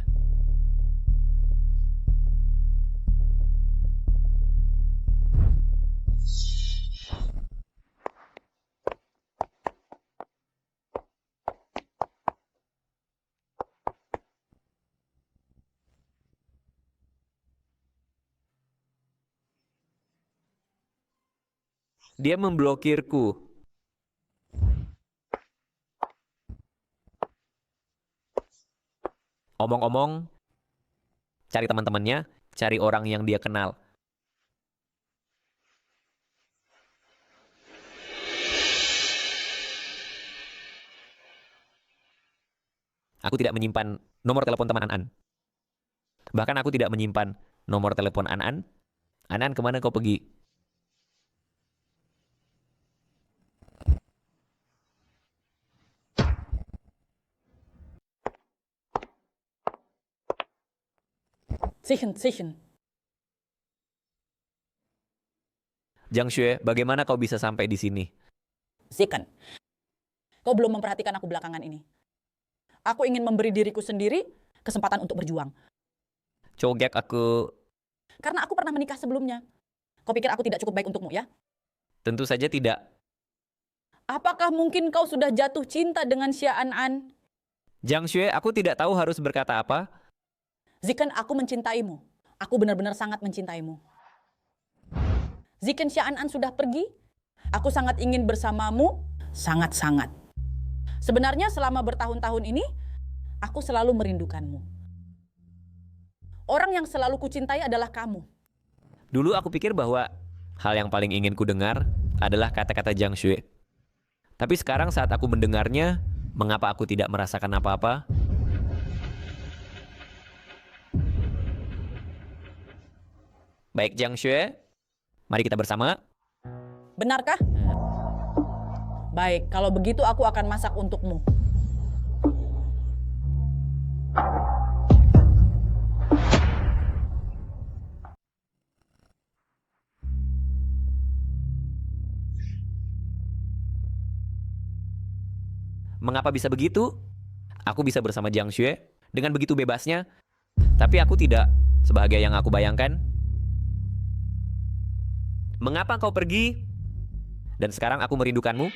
Dia memblokirku. Omong-omong, cari teman-temannya, cari orang yang dia kenal. Aku tidak menyimpan nomor telepon teman An-An. Bahkan aku tidak menyimpan nomor telepon An-An. An-An, kemana kau pergi? Zichen. Jiang Xue, bagaimana kau bisa sampai di sini? Zichen, kau belum memperhatikan aku belakangan ini. Aku ingin memberi diriku sendiri kesempatan untuk berjuang. Cogek aku... Karena aku pernah menikah sebelumnya. Kau pikir aku tidak cukup baik untukmu, ya? Tentu saja tidak. Apakah mungkin kau sudah jatuh cinta dengan Xia An-An? Jiang Xue, aku tidak tahu harus berkata apa. Zichen, aku mencintaimu. Aku benar-benar sangat mencintaimu. Zichen, Xia An-An sudah pergi. Aku sangat ingin bersamamu. Sangat-sangat. Sebenarnya selama bertahun-tahun ini, aku selalu merindukanmu. Orang yang selalu kucintai adalah kamu. Dulu aku pikir bahwa hal yang paling ingin ku dengar adalah kata-kata Jiang Xue. Tapi sekarang saat aku mendengarnya, mengapa aku tidak merasakan apa-apa? Baik, Jiang Xue, mari kita bersama. Benarkah? Baik, kalau begitu aku akan masak untukmu. Mengapa bisa begitu? Aku bisa bersama Jiang Xue dengan begitu bebasnya, tapi aku tidak sebahagia yang aku bayangkan. Mengapa kau pergi? Dan sekarang aku merindukanmu?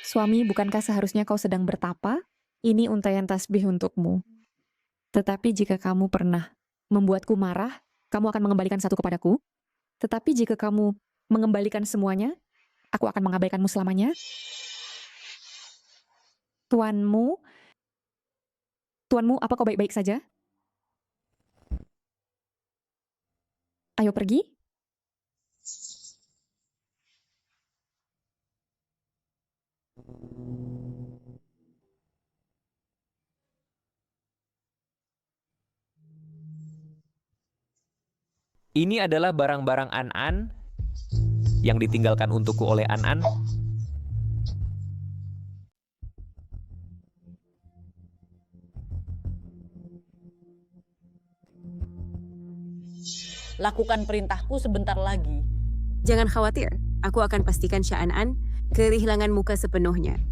Suami, bukankah seharusnya kau sedang bertapa? Ini untaian tasbih untukmu. Tetapi jika kamu pernah membuatku marah, kamu akan mengembalikan satu kepadaku. Tetapi jika kamu mengembalikan semuanya, aku akan mengabaikanmu selamanya. Tuanmu, apa kau baik-baik saja? Ayo pergi. Ini adalah barang-barang An-An yang ditinggalkan untukku oleh An-An. Lakukan perintahku sebentar lagi. Jangan khawatir, aku akan pastikan Xia An-An kehilangan muka sepenuhnya.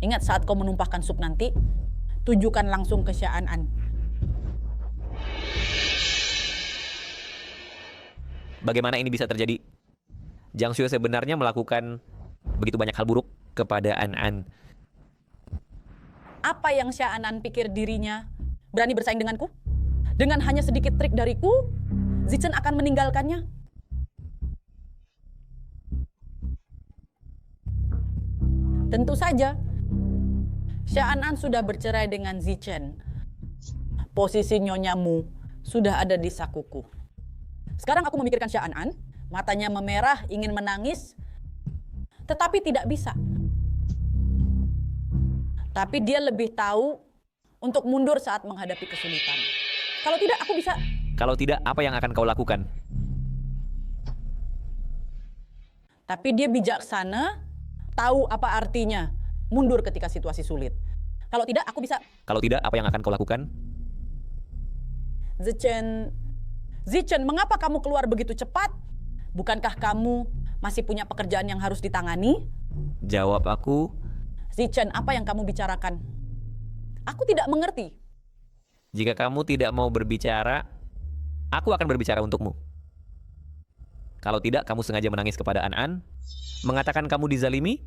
Ingat saat kau menumpahkan sup nanti, tujukan langsung ke Xia An. Bagaimana ini bisa terjadi? Jiang Xue sebenarnya melakukan begitu banyak hal buruk kepada An. Apa yang Xia An pikir dirinya berani bersaing denganku? Dengan hanya sedikit trik dariku, Zichen akan meninggalkannya. Tentu saja, Xia An sudah bercerai dengan Zichen. Posisi nyonyamu sudah ada di sakuku. Sekarang aku memikirkan Xia An, matanya memerah, ingin menangis, tetapi tidak bisa. Tapi dia lebih tahu untuk mundur saat menghadapi kesulitan. Kalau tidak, aku bisa. Kalau tidak, apa yang akan kau lakukan? Tapi dia bijaksana, tahu apa artinya mundur ketika situasi sulit. Kalau tidak, aku bisa. Kalau tidak, apa yang akan kau lakukan? Zichen, mengapa kamu keluar begitu cepat? Bukankah kamu masih punya pekerjaan yang harus ditangani? Jawab aku. Zichen, apa yang kamu bicarakan? Aku tidak mengerti. Jika kamu tidak mau berbicara, aku akan berbicara untukmu. Kalau tidak, kamu sengaja menangis kepada An, mengatakan kamu dizalimi,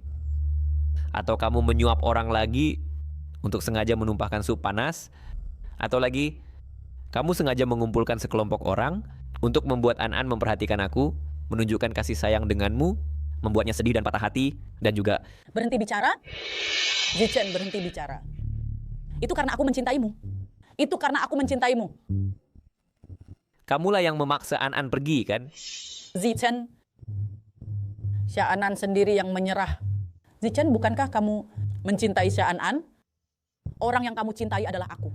atau kamu menyuap orang lagi untuk sengaja menumpahkan sup panas, atau lagi kamu sengaja mengumpulkan sekelompok orang untuk membuat An memperhatikan aku, menunjukkan kasih sayang denganmu, membuatnya sedih dan patah hati, dan juga berhenti bicara. Zichen, berhenti bicara. Itu karena aku mencintaimu. Itu karena aku mencintaimu. Kamulah yang memaksa An pergi, kan? Zichen, Xia An sendiri yang menyerah. Zichen, bukankah kamu mencintai Xia An? Orang yang kamu cintai adalah aku.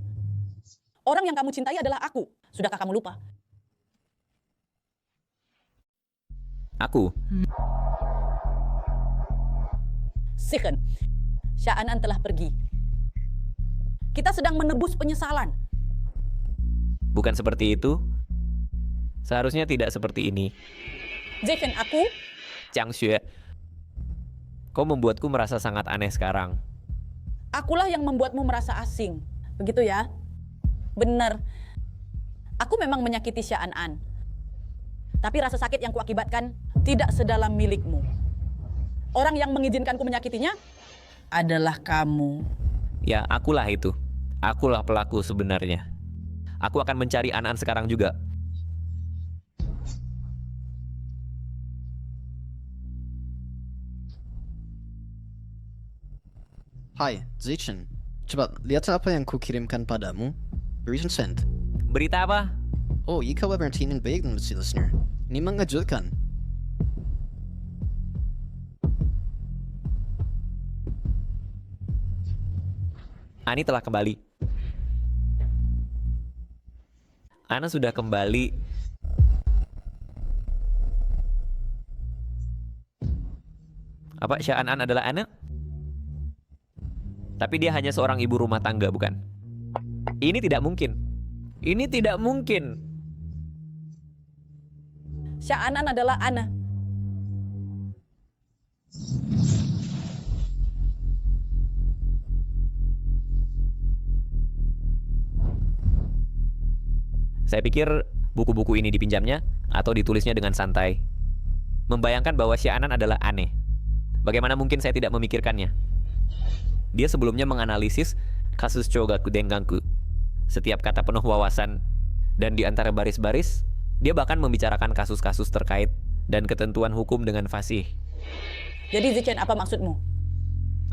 Orang yang kamu cintai adalah aku. Sudahkah kamu lupa? Aku. Zichen, Xia An telah pergi. Kita sedang menebus penyesalan. Bukan seperti itu. Seharusnya tidak seperti ini. Zichen, aku... Jiang Xue, kau membuatku merasa sangat aneh sekarang. Akulah yang membuatmu merasa asing. Begitu ya? Benar. Aku memang menyakiti Xia An. Tapi rasa sakit yang kuakibatkan tidak sedalam milikmu. Orang yang mengizinkanku menyakitinya adalah kamu. Ya, akulah itu. Akulah pelaku sebenarnya. Aku akan mencari An sekarang juga. Hai, Zichen. Cepat, lihat apa yang kukirimkan padamu. Recent sent. Berita apa? Oh, ikaw ay Martin and Bagan, si listener. Ini mengejutkan. Ani telah kembali. Ana sudah kembali. Apa Xia An adalah anak? Tapi dia hanya seorang ibu rumah tangga, bukan? Ini tidak mungkin. Ini tidak mungkin. Xia An adalah Ana. Saya pikir buku-buku ini dipinjamnya atau ditulisnya dengan santai. Membayangkan bahwa Xia An adalah aneh. Bagaimana mungkin saya tidak memikirkannya? Dia sebelumnya menganalisis kasus Chogaku Denganku. Setiap kata penuh wawasan. Dan di antara baris-baris, dia bahkan membicarakan kasus-kasus terkait dan ketentuan hukum dengan fasih. Jadi Zichen, apa maksudmu?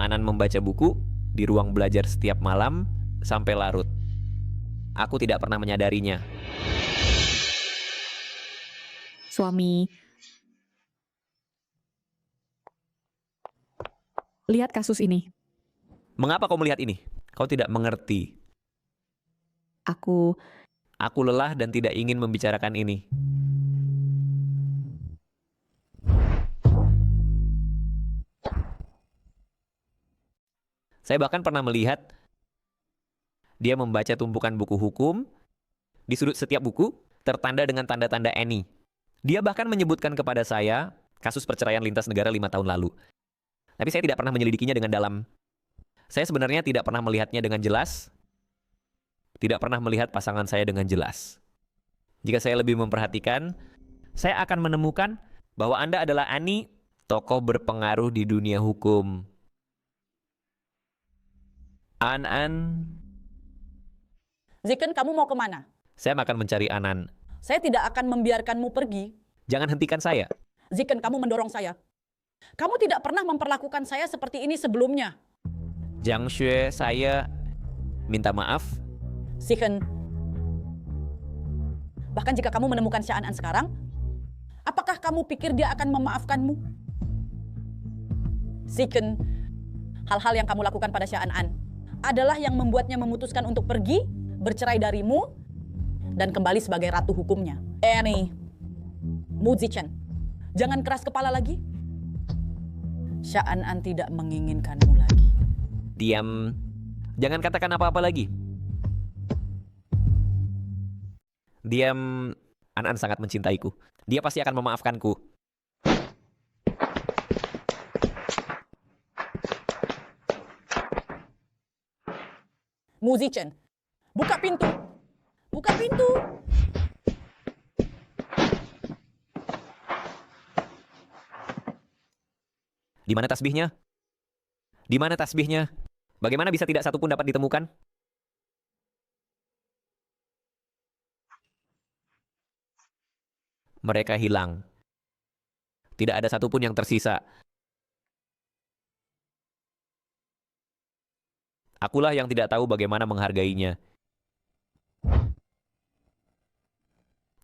Anan membaca buku di ruang belajar setiap malam sampai larut. Aku tidak pernah menyadarinya. Suami, lihat kasus ini. Mengapa kau melihat ini? Kau tidak mengerti. Aku lelah dan tidak ingin membicarakan ini. Saya bahkan pernah melihat dia membaca tumpukan buku hukum. Di sudut setiap buku tertanda dengan tanda-tanda Annie. Dia bahkan menyebutkan kepada saya kasus perceraian lintas negara 5 tahun lalu. Tapi saya tidak pernah menyelidikinya dengan dalam. Saya sebenarnya tidak pernah melihatnya dengan jelas. Tidak pernah melihat pasangan saya dengan jelas. Jika saya lebih memperhatikan, saya akan menemukan bahwa Anda adalah Annie, tokoh berpengaruh di dunia hukum. An. Ziken, kamu mau kemana? Saya akan mencari Anan. Saya tidak akan membiarkanmu pergi. Jangan hentikan saya. Ziken, kamu mendorong saya. Kamu tidak pernah memperlakukan saya seperti ini sebelumnya. Jiang Xue, saya minta maaf. Ziken, bahkan jika kamu menemukan Xia An sekarang, apakah kamu pikir dia akan memaafkanmu? Ziken, hal-hal yang kamu lakukan pada Xia An adalah yang membuatnya memutuskan untuk pergi, bercerai darimu, dan kembali sebagai ratu hukumnya. Annie, Mu Zichen, jangan keras kepala lagi. Xia An tidak menginginkanmu lagi. Diam. Jangan katakan apa-apa lagi. Diam. An sangat mencintaiku. Dia pasti akan memaafkanku. Mu Zichen, buka pintu. Buka pintu. Di mana tasbihnya? Di mana tasbihnya? Bagaimana bisa tidak satu pun dapat ditemukan? Mereka hilang. Tidak ada satupun yang tersisa. Akulah yang tidak tahu bagaimana menghargainya.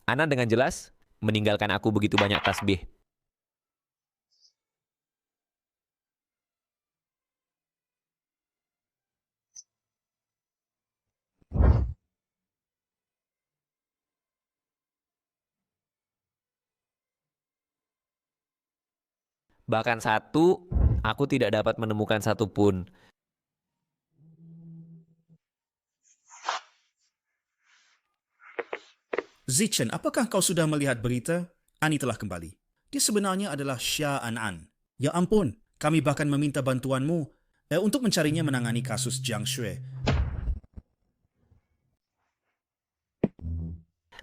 Anan dengan jelas meninggalkan aku begitu banyak tasbih. Bahkan satu, aku tidak dapat menemukan satupun. Zichen, apakah kau sudah melihat berita? Annie telah kembali. Dia sebenarnya adalah Xia An. Ya ampun, kami bahkan meminta bantuanmu untuk mencarinya menangani kasus Jiang Xue.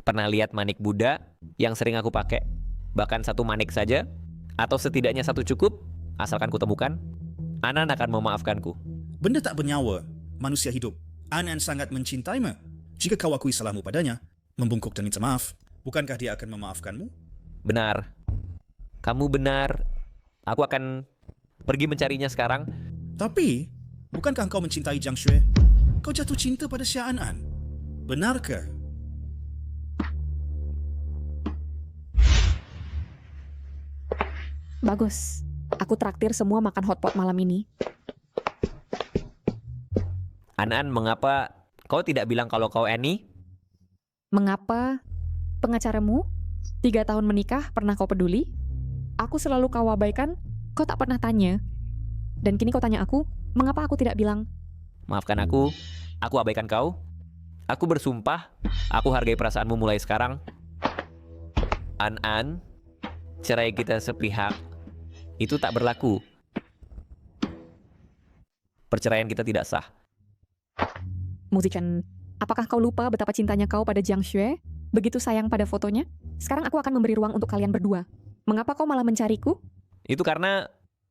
Pernah lihat manik Buddha yang sering aku pakai? Bahkan satu manik saja? Atau setidaknya satu cukup? Asalkan kutemukan, Anan akan memaafkanku. Benda tak bernyawa, manusia hidup. Anan sangat mencintaimu. Jika kau akui salahmu padanya, membungkuk dan minta maaf, bukankah dia akan memaafkanmu? Benar. Kamu benar. Aku akan pergi mencarinya sekarang. Tapi, bukankah kau mencintai Jiang Xue? Kau jatuh cinta pada Xia An. Benarkah? Bagus. Aku traktir semua makan hotpot malam ini. An, mengapa kau tidak bilang kalau kau Annie? Mengapa pengacaramu 3 tahun menikah pernah kau peduli? Aku selalu kau abaikan, kau tak pernah tanya. Dan kini kau tanya aku, mengapa aku tidak bilang? Maafkan aku abaikan kau. Aku bersumpah, aku hargai perasaanmu mulai sekarang. An, cerai kita sepihak itu tak berlaku. Perceraian kita tidak sah. Mu Zichen, apakah kau lupa betapa cintanya kau pada Jiang Xue? Begitu sayang pada fotonya? Sekarang aku akan memberi ruang untuk kalian berdua. Mengapa kau malah mencariku? Itu karena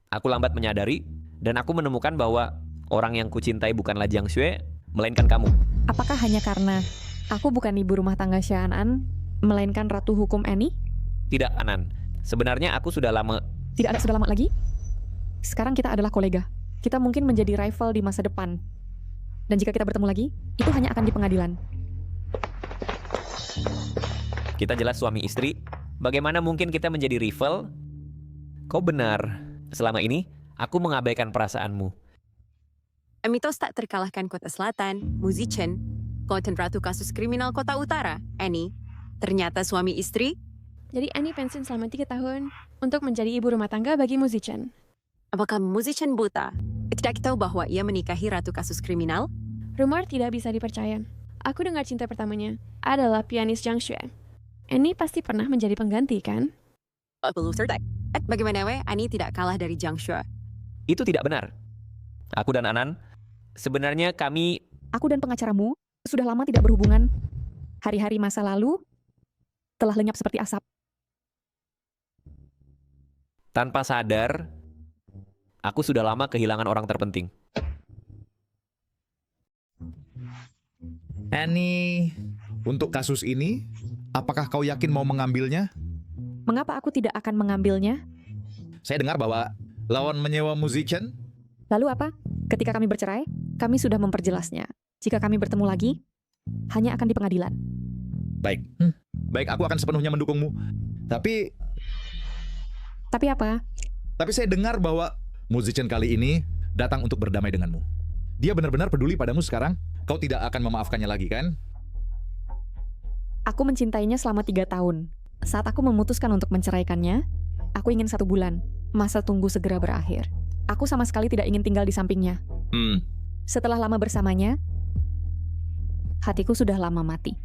aku lambat menyadari dan aku menemukan bahwa orang yang kucintai bukanlah Jiang Xue, melainkan kamu. Apakah hanya karena aku bukan ibu rumah tangga Xia An, melainkan ratu hukum Annie? Tidak, Anan. Sebenarnya aku sudah lama... Tidak ada sudah lama lagi? Sekarang kita adalah kolega. Kita mungkin menjadi rival di masa depan. Dan jika kita bertemu lagi, itu hanya akan di pengadilan. Kita jelas suami istri. Bagaimana mungkin kita menjadi rival? Kau benar. Selama ini, aku mengabaikan perasaanmu. Mitos tak terkalahkan Kota Selatan, Mu Zichen, Konten Ratu Kasus Kriminal Kota Utara, Annie, ternyata suami istri. Jadi Annie pensiun selama 3 tahun untuk menjadi ibu rumah tangga bagi Mu Zichen. Apakah Mu Zichen buta? Tidak tahu bahwa ia menikahi Ratu Kasus Kriminal? Rumor tidak bisa dipercaya. Aku dengar cinta pertamanya adalah pianis Jiang Xue. Annie pasti pernah menjadi pengganti, kan? Belum cerita. Bagaimana Annie tidak kalah dari Jiang Xue? Itu tidak benar. Aku dan Anan Sebenarnya kami... Aku dan pengacaramu sudah lama tidak berhubungan. Hari-hari masa lalu telah lenyap seperti asap. Tanpa sadar, aku sudah lama kehilangan orang terpenting. Annie, untuk kasus ini, apakah kau yakin mau mengambilnya? Mengapa aku tidak akan mengambilnya? Saya dengar bahwa lawan menyewa musician. Lalu apa? Ketika kami bercerai, kami sudah memperjelasnya. Jika kami bertemu lagi, hanya akan di pengadilan. Baik, baik, aku akan sepenuhnya mendukungmu. Tapi apa? Tapi saya dengar bahwa musician kali ini datang untuk berdamai denganmu. Dia benar-benar peduli padamu sekarang. Kau tidak akan memaafkannya lagi, kan? Aku mencintainya selama 3 tahun. Saat aku memutuskan untuk menceraikannya, aku ingin 1 bulan. Masa tunggu segera berakhir. Aku sama sekali tidak ingin tinggal di sampingnya. Setelah lama bersamanya, hatiku sudah lama mati.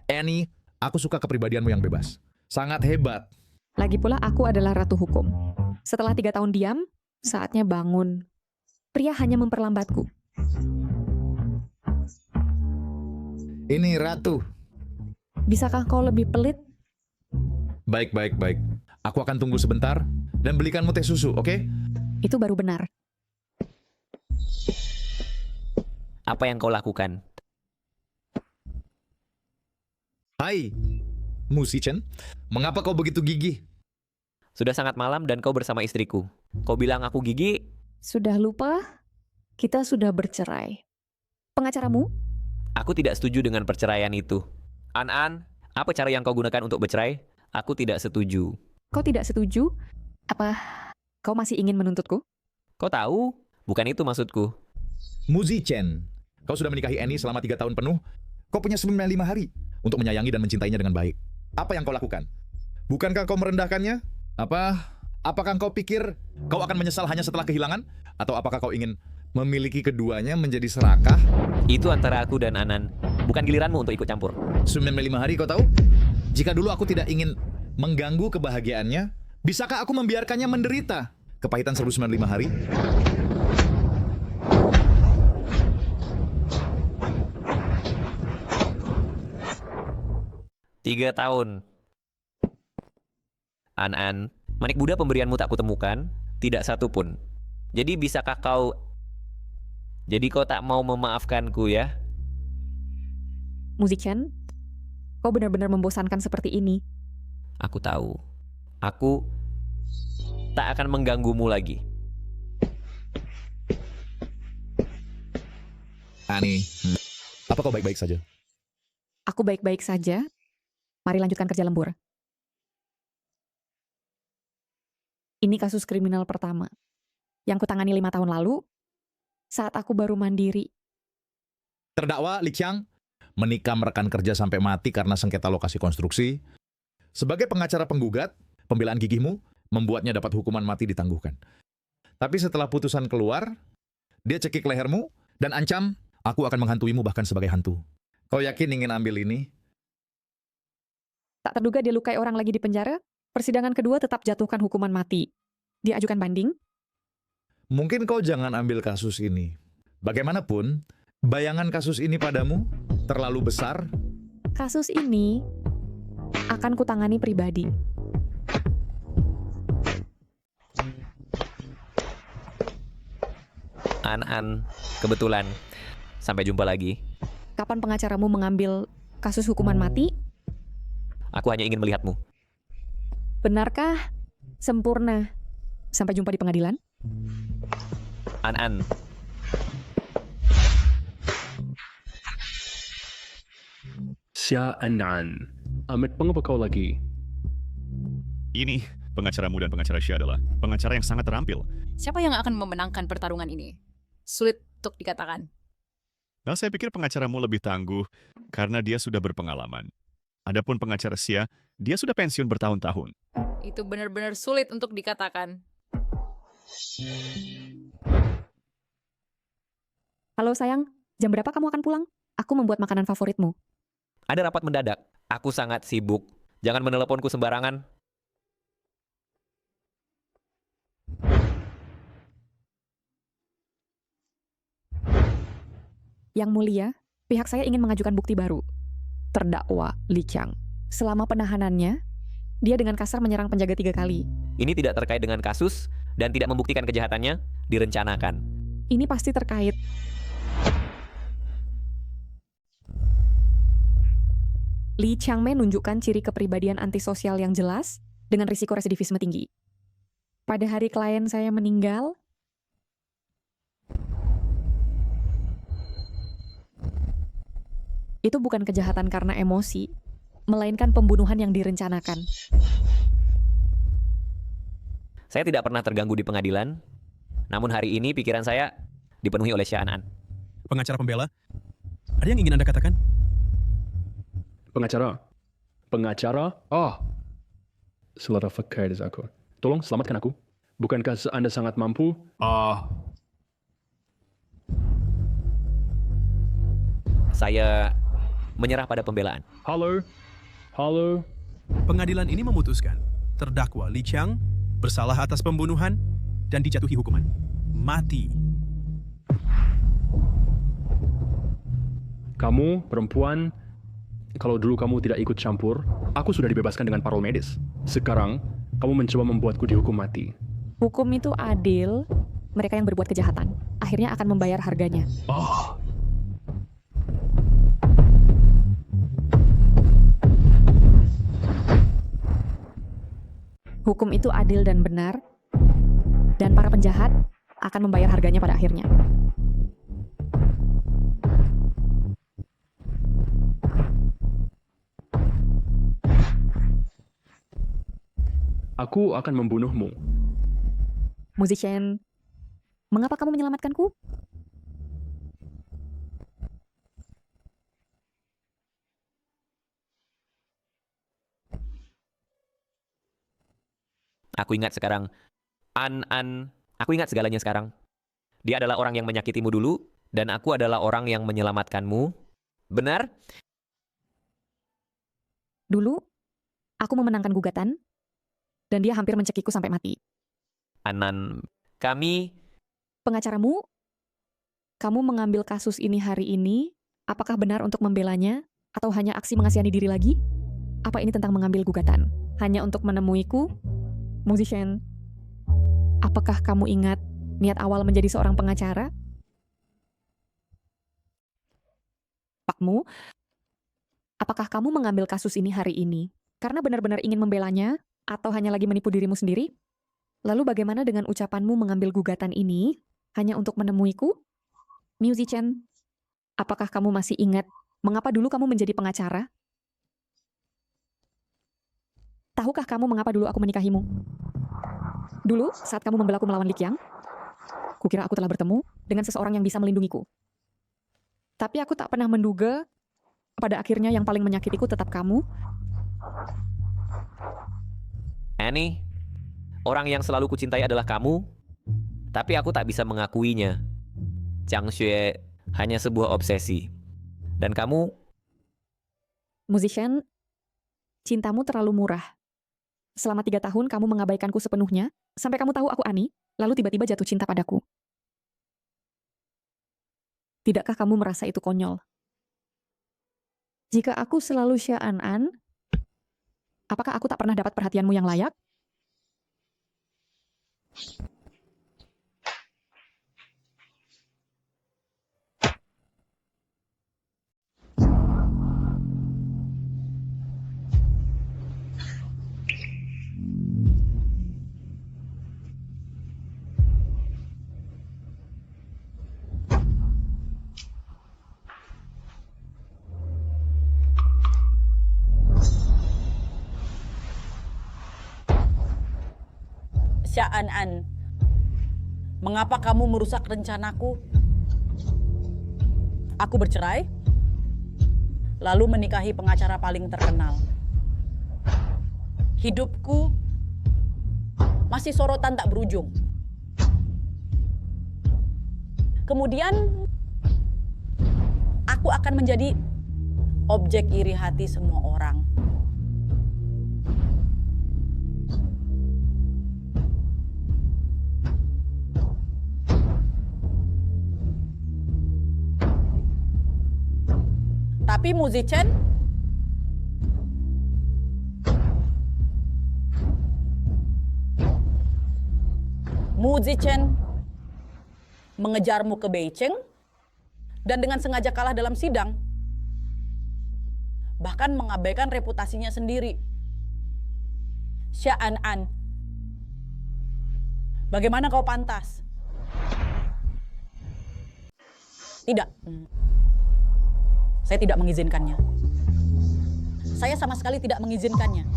Annie, aku suka kepribadianmu yang bebas. Sangat hebat. Lagi pula aku adalah ratu hukum. Setelah 3 tahun diam, saatnya bangun. Pria hanya memperlambatku. Ini ratu. Bisakah kau lebih pelit? Baik. Aku akan tunggu sebentar dan belikanmu teh susu, oke? Itu baru benar. Apa yang kau lakukan? Hai, musician. Mengapa kau begitu gigih? Sudah sangat malam dan kau bersama istriku. Kau bilang aku gigi? Sudah lupa? Kita sudah bercerai. Pengacaramu? Aku tidak setuju dengan perceraian itu. An, apa cara yang kau gunakan untuk bercerai? Aku tidak setuju. Kau tidak setuju? Apa kau masih ingin menuntutku? Kau tahu? Bukan itu maksudku. Musician, kau sudah menikahi Annie selama 3 tahun penuh. Kau punya 95 hari untuk menyayangi dan mencintainya dengan baik. Apa yang kau lakukan? Bukankah kau merendahkannya? Apakah kau pikir kau akan menyesal hanya setelah kehilangan? Atau apakah kau ingin memiliki keduanya menjadi serakah? Itu antara aku dan Anan. Bukan giliranmu untuk ikut campur. 95 hari kau tahu? Jika dulu aku tidak ingin mengganggu kebahagiaannya, bisakah aku membiarkannya menderita? Kepahitan 195 hari? Tiga tahun. An, manik Buddha pemberianmu tak kutemukan, tidak satu pun. Jadi bisakah kau... Jadi kau tak mau memaafkanku ya? Musician, kau benar-benar membosankan seperti ini. Aku tahu. Aku tak akan mengganggumu lagi. Annie, apa kau baik-baik saja? Aku baik-baik saja. Mari lanjutkan kerja lembur. Ini kasus kriminal pertama yang kutangani 5 tahun lalu saat aku baru mandiri. Terdakwa Li Qiang menikam rekan kerja sampai mati karena sengketa lokasi konstruksi. Sebagai pengacara penggugat, pembelaan gigihmu membuatnya dapat hukuman mati ditangguhkan. Tapi setelah putusan keluar, dia cekik lehermu dan ancam, aku akan menghantuimu bahkan sebagai hantu. Kau yakin ingin ambil ini? Tak terduga dia lukai orang lagi di penjara, persidangan kedua tetap jatuhkan hukuman mati. Dia ajukan banding? Mungkin kau jangan ambil kasus ini. Bagaimanapun, bayangan kasus ini padamu terlalu besar. Kasus ini akan kutangani pribadi. An, kebetulan. Sampai jumpa lagi. Kapan pengacaramu mengambil kasus hukuman mati? Aku hanya ingin melihatmu. Benarkah? Sempurna. Sampai jumpa di pengadilan. An. Xia Anan. Amit, pengapa kau lagi? Ini, pengacaramu dan pengacara Xia adalah pengacara yang sangat terampil. Siapa yang akan memenangkan pertarungan ini? Sulit untuk dikatakan. Nah, saya pikir pengacaramu lebih tangguh karena dia sudah berpengalaman. Adapun pengacara Xia, dia sudah pensiun bertahun-tahun. Itu benar-benar sulit untuk dikatakan. Halo sayang, jam berapa kamu akan pulang? Aku membuat makanan favoritmu. Ada rapat mendadak. Aku sangat sibuk. Jangan meneleponku sembarangan. Yang mulia, pihak saya ingin mengajukan bukti baru. Terdakwa Li Qiang. Selama penahanannya, dia dengan kasar menyerang penjaga 3 kali. Ini tidak terkait dengan kasus dan tidak membuktikan kejahatannya, direncanakan. Ini pasti terkait. Li Qiangmei menunjukkan ciri kepribadian antisosial yang jelas dengan risiko residivisme tinggi. Pada hari klien saya meninggal, itu bukan kejahatan karena emosi, melainkan pembunuhan yang direncanakan. Saya tidak pernah terganggu di pengadilan, namun hari ini pikiran saya dipenuhi oleh Xia An. Pengacara pembela, ada yang ingin Anda katakan? Pengacara? Oh, selera fakir aku. Tolong selamatkan aku. Bukankah Anda sangat mampu? Saya menyerah pada pembelaan. Halo. Pengadilan ini memutuskan terdakwa Li Qiang bersalah atas pembunuhan dan dijatuhi hukuman mati. Kamu, perempuan, kalau dulu kamu tidak ikut campur, aku sudah dibebaskan dengan parol medis. Sekarang, kamu mencoba membuatku dihukum mati. Hukum itu adil, mereka yang berbuat kejahatan akhirnya akan membayar harganya. Hukum itu adil dan benar, dan para penjahat akan membayar harganya pada akhirnya. Aku akan membunuhmu. Musician, mengapa kamu menyelamatkanku? Aku ingat sekarang. Aku ingat segalanya sekarang. Dia adalah orang yang menyakitimu dulu, dan aku adalah orang yang menyelamatkanmu. Benar? Dulu, aku memenangkan gugatan, dan dia hampir mencekiku sampai mati. Kami... Pengacaramu, kamu mengambil kasus ini hari ini, apakah benar untuk membelanya, atau hanya aksi mengasihani diri lagi? Apa ini tentang mengambil gugatan? Hanya untuk menemuiku? Musician, apakah kamu ingat niat awal menjadi seorang pengacara? Pakmu, apakah kamu mengambil kasus ini hari ini karena benar-benar ingin membelanya atau hanya lagi menipu dirimu sendiri? Lalu bagaimana dengan ucapanmu mengambil gugatan ini hanya untuk menemuiku? Musician, apakah kamu masih ingat mengapa dulu kamu menjadi pengacara? Tahukah kamu mengapa dulu aku menikahimu? Dulu, saat kamu membelaku melawan Li Qiang, kukira aku telah bertemu dengan seseorang yang bisa melindungiku. Tapi aku tak pernah menduga, pada akhirnya yang paling menyakitiku tetap kamu. Annie, orang yang selalu kucintai adalah kamu, tapi aku tak bisa mengakuinya. Jiang Xue hanya sebuah obsesi. Dan kamu... Musician, cintamu terlalu murah. Selama 3 tahun kamu mengabaikanku sepenuhnya, sampai kamu tahu aku Annie, lalu tiba-tiba jatuh cinta padaku. Tidakkah kamu merasa itu konyol? Jika aku selalu Xia An, apakah aku tak pernah dapat perhatianmu yang layak? Xia An, mengapa kamu merusak rencanaku? Aku bercerai, lalu menikahi pengacara paling terkenal. Hidupku masih sorotan tak berujung. Kemudian, aku akan menjadi objek iri hati semua orang. Tapi Mu Zichen, mengejarmu ke Beijing dan dengan sengaja kalah dalam sidang. Bahkan mengabaikan reputasinya sendiri. Xia An, bagaimana kau pantas? Tidak. Saya tidak mengizinkannya. Saya sama sekali tidak mengizinkannya.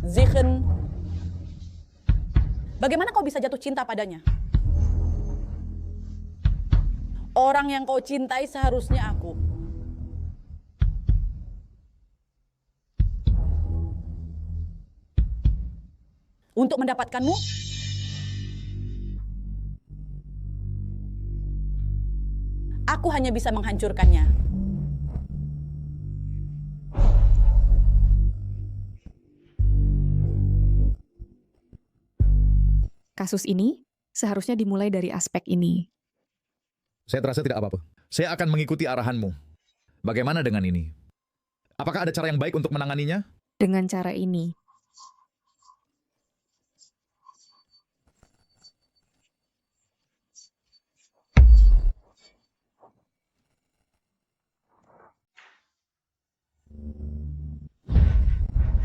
Zichen, bagaimana kau bisa jatuh cinta padanya? Orang yang kau cintai seharusnya aku. Untuk mendapatkanmu, aku hanya bisa menghancurkannya. Kasus ini seharusnya dimulai dari aspek ini. Saya terasa tidak apa-apa. Saya akan mengikuti arahanmu. Bagaimana dengan ini? Apakah ada cara yang baik untuk menanganinya? Dengan cara ini.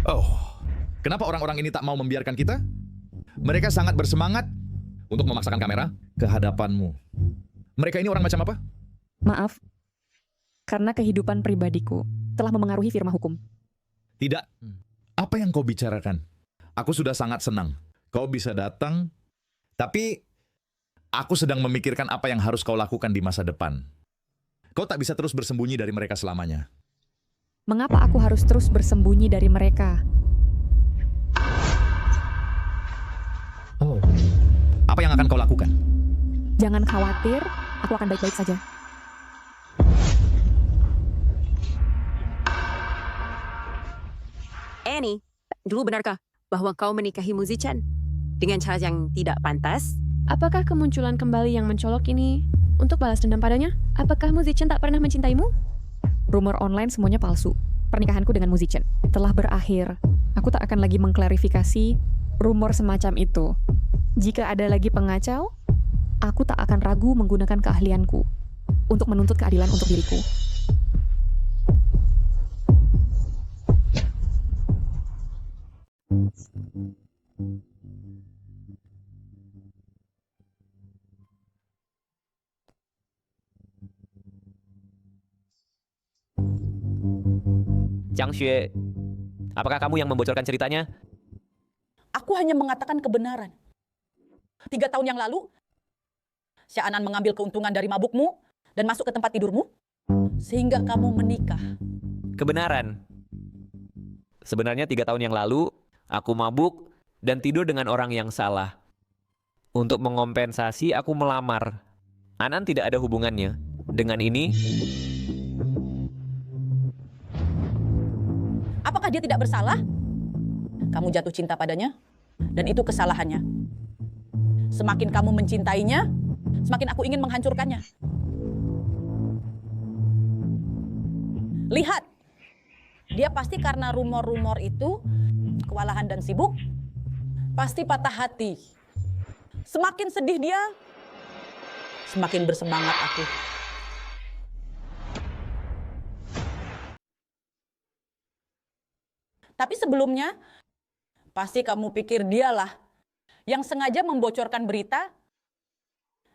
Oh, kenapa orang-orang ini tak mau membiarkan kita? Mereka sangat bersemangat untuk memaksakan kamera ke hadapanmu. Mereka ini orang macam apa? Maaf, karena kehidupan pribadiku telah memengaruhi firma hukum. Tidak. Apa yang kau bicarakan? Aku sudah sangat senang. Kau bisa datang, tapi aku sedang memikirkan apa yang harus kau lakukan di masa depan. Kau tak bisa terus bersembunyi dari mereka selamanya. Mengapa aku harus terus bersembunyi dari mereka? Oh. Apa yang akan kau lakukan? Jangan khawatir, aku akan baik-baik saja. Annie, dulu benarkah bahwa kau menikahi Mu Zichen dengan cara yang tidak pantas? Apakah kemunculan kembali yang mencolok ini untuk balas dendam padanya? Apakah Mu Zichen tak pernah mencintaimu? Rumor online semuanya palsu. Pernikahanku dengan Mu Zichen telah berakhir. Aku tak akan lagi mengklarifikasi rumor semacam itu. Jika ada lagi pengacau, aku tak akan ragu menggunakan keahlianku untuk menuntut keadilan untuk diriku. Jiang Xue, apakah kamu yang membocorkan ceritanya? Aku hanya mengatakan kebenaran. 3 tahun yang lalu, Xia An mengambil keuntungan dari mabukmu dan masuk ke tempat tidurmu, sehingga kamu menikah. Kebenaran. Sebenarnya 3 tahun yang lalu, aku mabuk dan tidur dengan orang yang salah. Untuk mengompensasi, aku melamar. Anan tidak ada hubungannya dengan ini. Apakah dia tidak bersalah? Kamu jatuh cinta padanya, dan itu kesalahannya. Semakin kamu mencintainya, semakin aku ingin menghancurkannya. Lihat, dia pasti karena rumor-rumor itu, kewalahan dan sibuk, pasti patah hati. Semakin sedih dia, semakin bersemangat aku. Tapi sebelumnya, pasti kamu pikir dialah yang sengaja membocorkan berita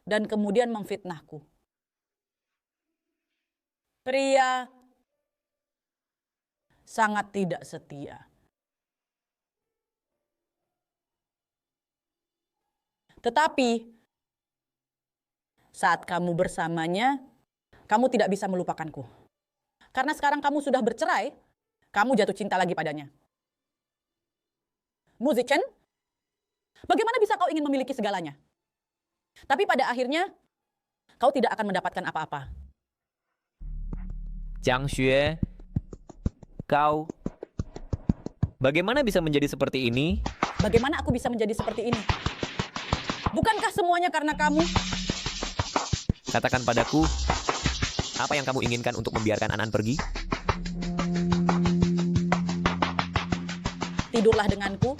dan kemudian memfitnahku. Pria sangat tidak setia. Tetapi saat kamu bersamanya, kamu tidak bisa melupakanku. Karena sekarang kamu sudah bercerai, kamu jatuh cinta lagi padanya. Mu Zichen, bagaimana bisa kau ingin memiliki segalanya? Tapi pada akhirnya, kau tidak akan mendapatkan apa-apa. Jiang Xue, kau bagaimana bisa menjadi seperti ini? Bagaimana aku bisa menjadi seperti ini? Bukankah semuanya karena kamu? Katakan padaku, apa yang kamu inginkan untuk membiarkan An pergi? Tidurlah denganku,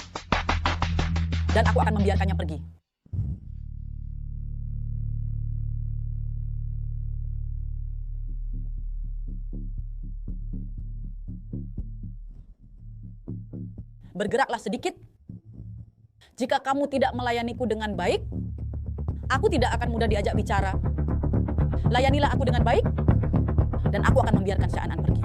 dan aku akan membiarkannya pergi. Bergeraklah sedikit. Jika kamu tidak melayaniku dengan baik, aku tidak akan mudah diajak bicara. Layanilah aku dengan baik, dan aku akan membiarkan si An pergi.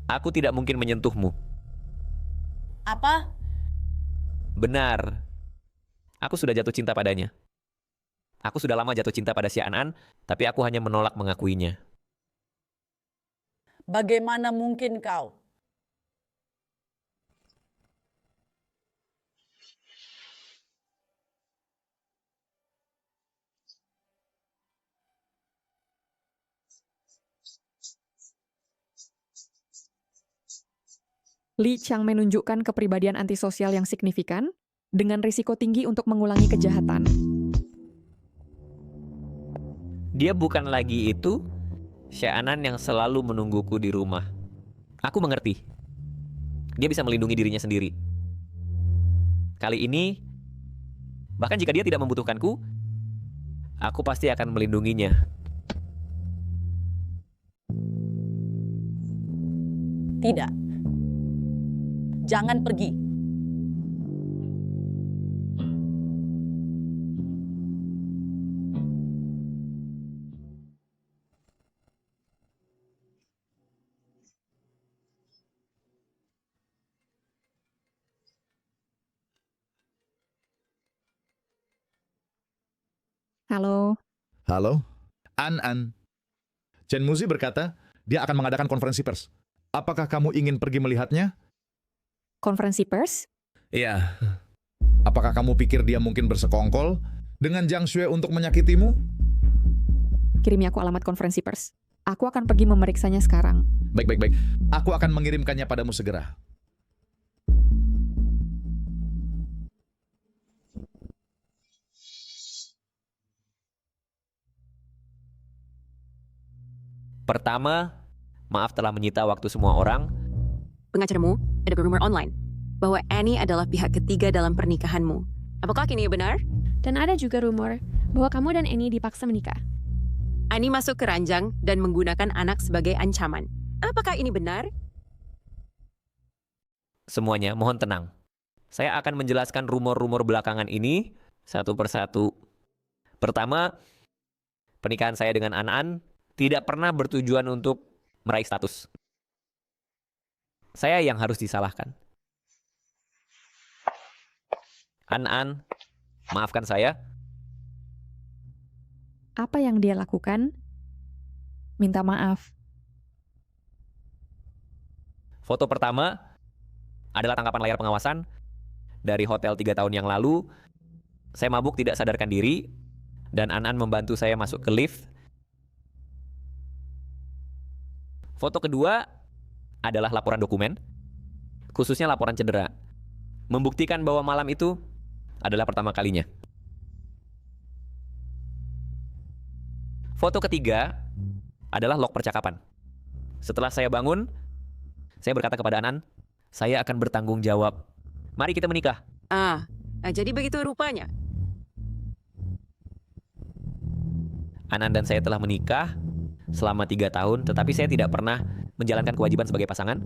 Aku tidak mungkin menyentuhmu. Apa? Benar. Aku sudah jatuh cinta padanya. Aku sudah lama jatuh cinta pada si An, tapi aku hanya menolak mengakuinya. Bagaimana mungkin kau? Li Chang menunjukkan kepribadian antisosial yang signifikan dengan risiko tinggi untuk mengulangi kejahatan. Dia bukan lagi itu Syanan yang selalu menungguku di rumah. Aku mengerti. Dia bisa melindungi dirinya sendiri. Kali ini, bahkan jika dia tidak membutuhkanku, aku pasti akan melindunginya. Tidak. Jangan pergi. Halo. Halo? An. Chen Muzi berkata, dia akan mengadakan konferensi pers. Apakah kamu ingin pergi melihatnya? Konferensi pers? Iya. Apakah kamu pikir dia mungkin bersekongkol dengan Jiang Xue untuk menyakitimu? Kirimi aku alamat konferensi pers. Aku akan pergi memeriksanya sekarang. Baik. Aku akan mengirimkannya padamu segera. Pertama, maaf telah menyita waktu semua orang. Pengacaramu ada berumor online bahwa Annie adalah pihak ketiga dalam pernikahanmu. Apakah ini benar? Dan ada juga rumor bahwa kamu dan Annie dipaksa menikah. Annie masuk ke ranjang dan menggunakan anak sebagai ancaman. Apakah ini benar? Semuanya, mohon tenang. Saya akan menjelaskan rumor-rumor belakangan ini satu persatu. Pertama, pernikahan saya dengan An tidak pernah bertujuan untuk meraih status. Saya yang harus disalahkan. An, maafkan saya. Apa yang dia lakukan? Minta maaf. Foto pertama adalah tangkapan layar pengawasan dari hotel 3 tahun yang lalu. Saya mabuk tidak sadarkan diri, dan An membantu saya masuk ke lift. Foto kedua adalah laporan dokumen, khususnya laporan cedera, membuktikan bahwa malam itu adalah pertama kalinya. Foto ketiga adalah log percakapan. Setelah saya bangun, saya berkata kepada An, saya akan bertanggung jawab. Mari kita menikah. Jadi begitu rupanya. An dan saya telah menikah selama 3 tahun, tetapi saya tidak pernah menjalankan kewajiban sebagai pasangan.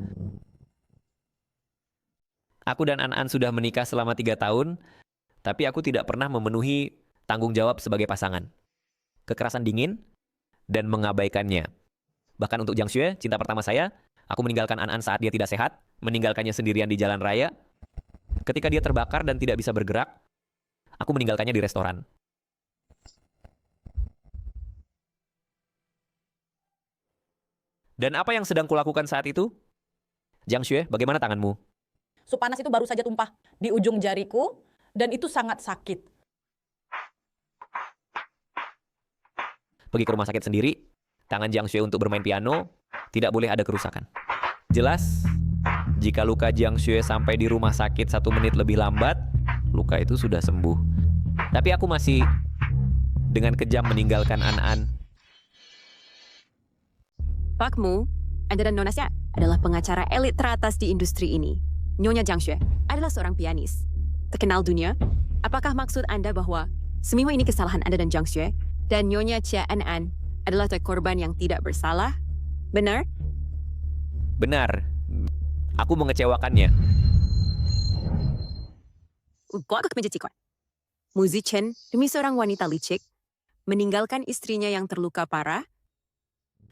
Aku dan An sudah menikah selama 3 tahun, tapi aku tidak pernah memenuhi tanggung jawab sebagai pasangan. Kekerasan dingin dan mengabaikannya. Bahkan untuk Jiang Xue, cinta pertama saya, aku meninggalkan An saat dia tidak sehat, meninggalkannya sendirian di jalan raya. Ketika dia terbakar dan tidak bisa bergerak, aku meninggalkannya di restoran. Dan apa yang sedang kulakukan saat itu? Jiang Xue, bagaimana tanganmu? Sup panas itu baru saja tumpah di ujung jariku dan itu sangat sakit. Pergi ke rumah sakit sendiri, tangan Jiang Xue untuk bermain piano, tidak boleh ada kerusakan. Jelas, jika luka Jiang Xue sampai di rumah sakit 1 menit lebih lambat, luka itu sudah sembuh. Tapi aku masih dengan kejam meninggalkan An-An. Pak Mu, Anda dan Nona Xia adalah pengacara elit teratas di industri ini. Nyonya Jiang Xue adalah seorang pianis terkenal dunia. Apakah maksud Anda bahwa semua ini kesalahan Anda dan Jiang Xue dan Nyonya Chia An-An adalah korban yang tidak bersalah? Benar? Benar, aku mengecewakannya. Gua ke meja cikot. Mu Zichen demi seorang wanita licik meninggalkan istrinya yang terluka parah.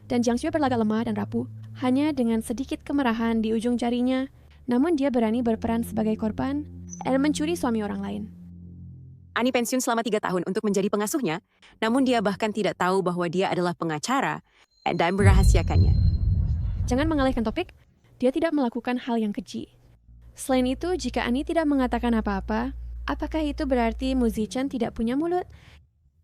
Dan Jiang Xue berlagak lemah dan rapuh, hanya dengan sedikit kemerahan di ujung jarinya. Namun dia berani berperan sebagai korban dan mencuri suami orang lain. Ani pensiun selama 3 tahun untuk menjadi pengasuhnya, namun dia bahkan tidak tahu bahwa dia adalah pengacara dan merahasiakannya. Jangan mengalihkan topik, dia tidak melakukan hal yang keji. Selain itu, jika Ani tidak mengatakan apa-apa, apakah itu berarti Mu Zichen tidak punya mulut?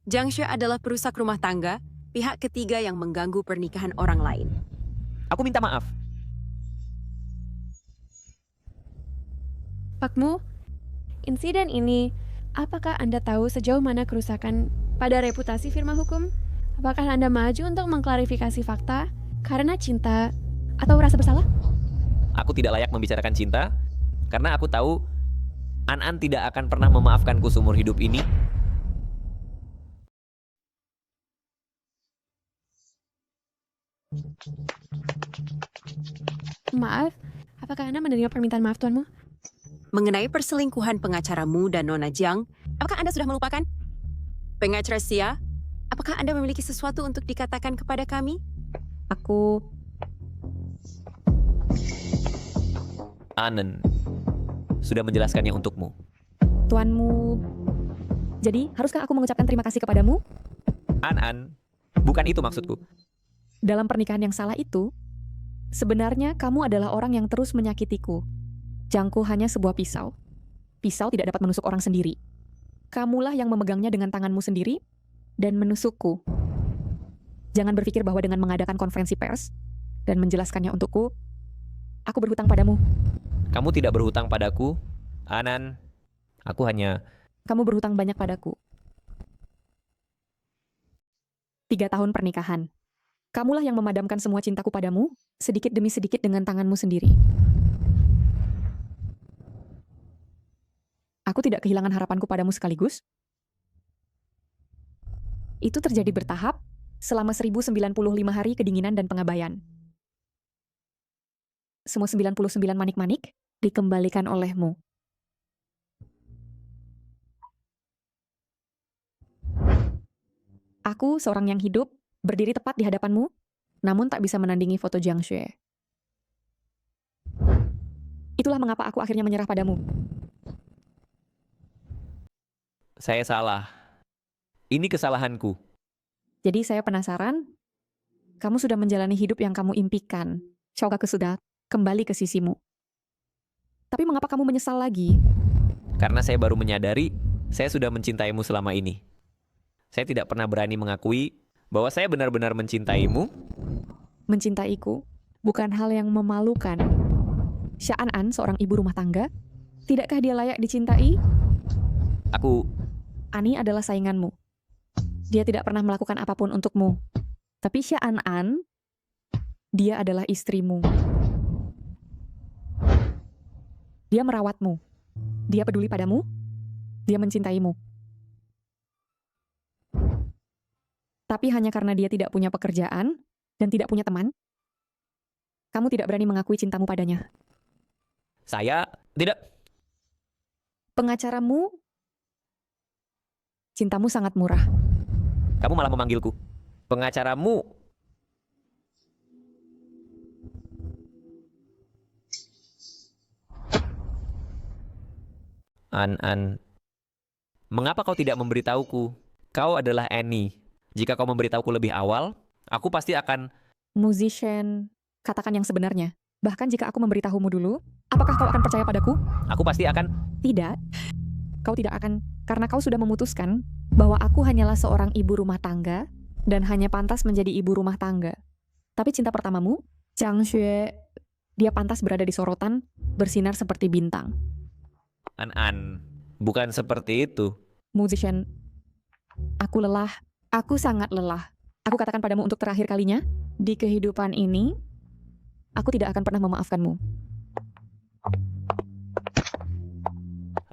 Jiang Xue adalah perusak rumah tangga, pihak ketiga yang mengganggu pernikahan orang lain. Aku minta maaf. Pak Mu, insiden ini, apakah Anda tahu sejauh mana kerusakan pada reputasi firma hukum? Apakah Anda maju untuk mengklarifikasi fakta karena cinta atau rasa bersalah? Aku tidak layak membicarakan cinta, karena aku tahu An-An tidak akan pernah memaafkanku seumur hidup ini. Maaf, apakah Anda menerima permintaan maaf tuanmu? Mengenai perselingkuhan pengacaramu dan Nona Jiang, apakah Anda sudah melupakan? Pengacara Xia, apakah Anda memiliki sesuatu untuk dikatakan kepada kami? Aku... Anen sudah menjelaskannya untukmu. Tuanmu... Jadi, haruskah aku mengucapkan terima kasih kepadamu? An-An, bukan itu maksudku. Dalam pernikahan yang salah itu, sebenarnya kamu adalah orang yang terus menyakitiku. Jangku hanya sebuah pisau. Pisau tidak dapat menusuk orang sendiri. Kamulah yang memegangnya dengan tanganmu sendiri dan menusukku. Jangan berpikir bahwa dengan mengadakan konferensi pers dan menjelaskannya untukku, aku berhutang padamu. Kamu tidak berhutang padaku, Anan. Aku hanya... Kamu berhutang banyak padaku. 3 tahun pernikahan. Kamulah yang memadamkan semua cintaku padamu, sedikit demi sedikit dengan tanganmu sendiri. Aku tidak kehilangan harapanku padamu sekaligus. Itu terjadi bertahap selama 1095 hari kedinginan dan pengabaian. Semua 99 manik-manik dikembalikan olehmu. Aku, seorang yang hidup, berdiri tepat di hadapanmu, namun tak bisa menandingi foto Jiang Xue. Itulah mengapa aku akhirnya menyerah padamu. Saya salah. Ini kesalahanku. Jadi saya penasaran, kamu sudah menjalani hidup yang kamu impikan. Shogaku sudah kembali ke sisimu. Tapi mengapa kamu menyesal lagi? Karena saya baru menyadari, saya sudah mencintaimu selama ini. Saya tidak pernah berani mengakui bahwa saya benar-benar mencintaimu. Mencintaiku bukan hal yang memalukan. Xia An-An, seorang ibu rumah tangga, tidakkah dia layak dicintai? Ani adalah sainganmu. Dia tidak pernah melakukan apapun untukmu. Tapi Xia An-An, dia adalah istrimu. Dia merawatmu. Dia peduli padamu. Dia mencintaimu. Tapi hanya karena dia tidak punya pekerjaan dan tidak punya teman, kamu tidak berani mengakui cintamu padanya. Saya tidak. Pengacaramu, cintamu sangat murah. Kamu malah memanggilku pengacaramu. An-An, mengapa kau tidak memberitahuku? Kau adalah Annie. Jika kau memberitahuku lebih awal, aku pasti akan... Musician, katakan yang sebenarnya. Bahkan jika aku memberitahumu dulu, Apakah kau akan percaya padaku? Aku pasti akan. Tidak. Kau tidak akan, karena kau sudah memutuskan bahwa aku hanyalah seorang ibu rumah tangga dan hanya pantas menjadi ibu rumah tangga. Tapi cinta pertamamu, Jiang Xue, dia pantas berada di sorotan, bersinar seperti bintang. An, bukan seperti itu. Mu Zichen, aku lelah. Aku sangat lelah. Aku katakan padamu untuk terakhir kalinya, di kehidupan ini, aku tidak akan pernah memaafkanmu.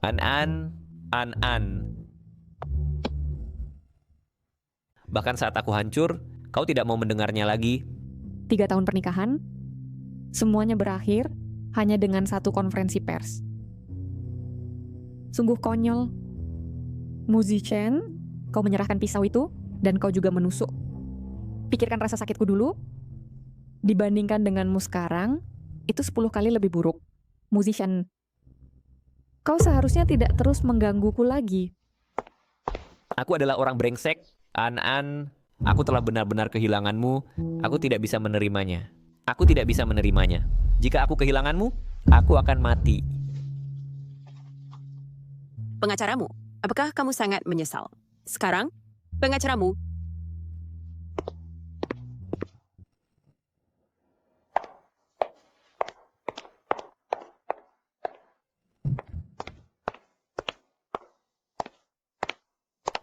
An. Bahkan saat aku hancur, kau tidak mau mendengarnya lagi. 3 tahun pernikahan, semuanya berakhir hanya dengan satu konferensi pers. Sungguh konyol. Mu Zichen, kau menyerahkan pisau itu, dan kau juga menusuk. Pikirkan rasa sakitku dulu. Dibandingkan denganmu sekarang, itu 10 kali lebih buruk. Mu Zichen, kau seharusnya tidak terus menggangguku lagi. Aku adalah orang brengsek. An, aku telah benar-benar kehilanganmu. Aku tidak bisa menerimanya. Jika aku kehilanganmu, aku akan mati. Pengacaramu, apakah kamu sangat menyesal? Sekarang, pengacaramu.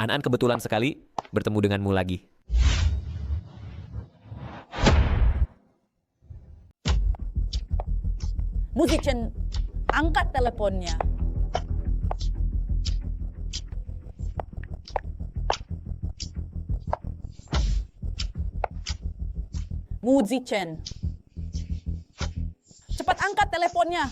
An, kebetulan sekali bertemu denganmu lagi. Mu Zichen, angkat teleponnya. Mu Zichen, cepat angkat teleponnya.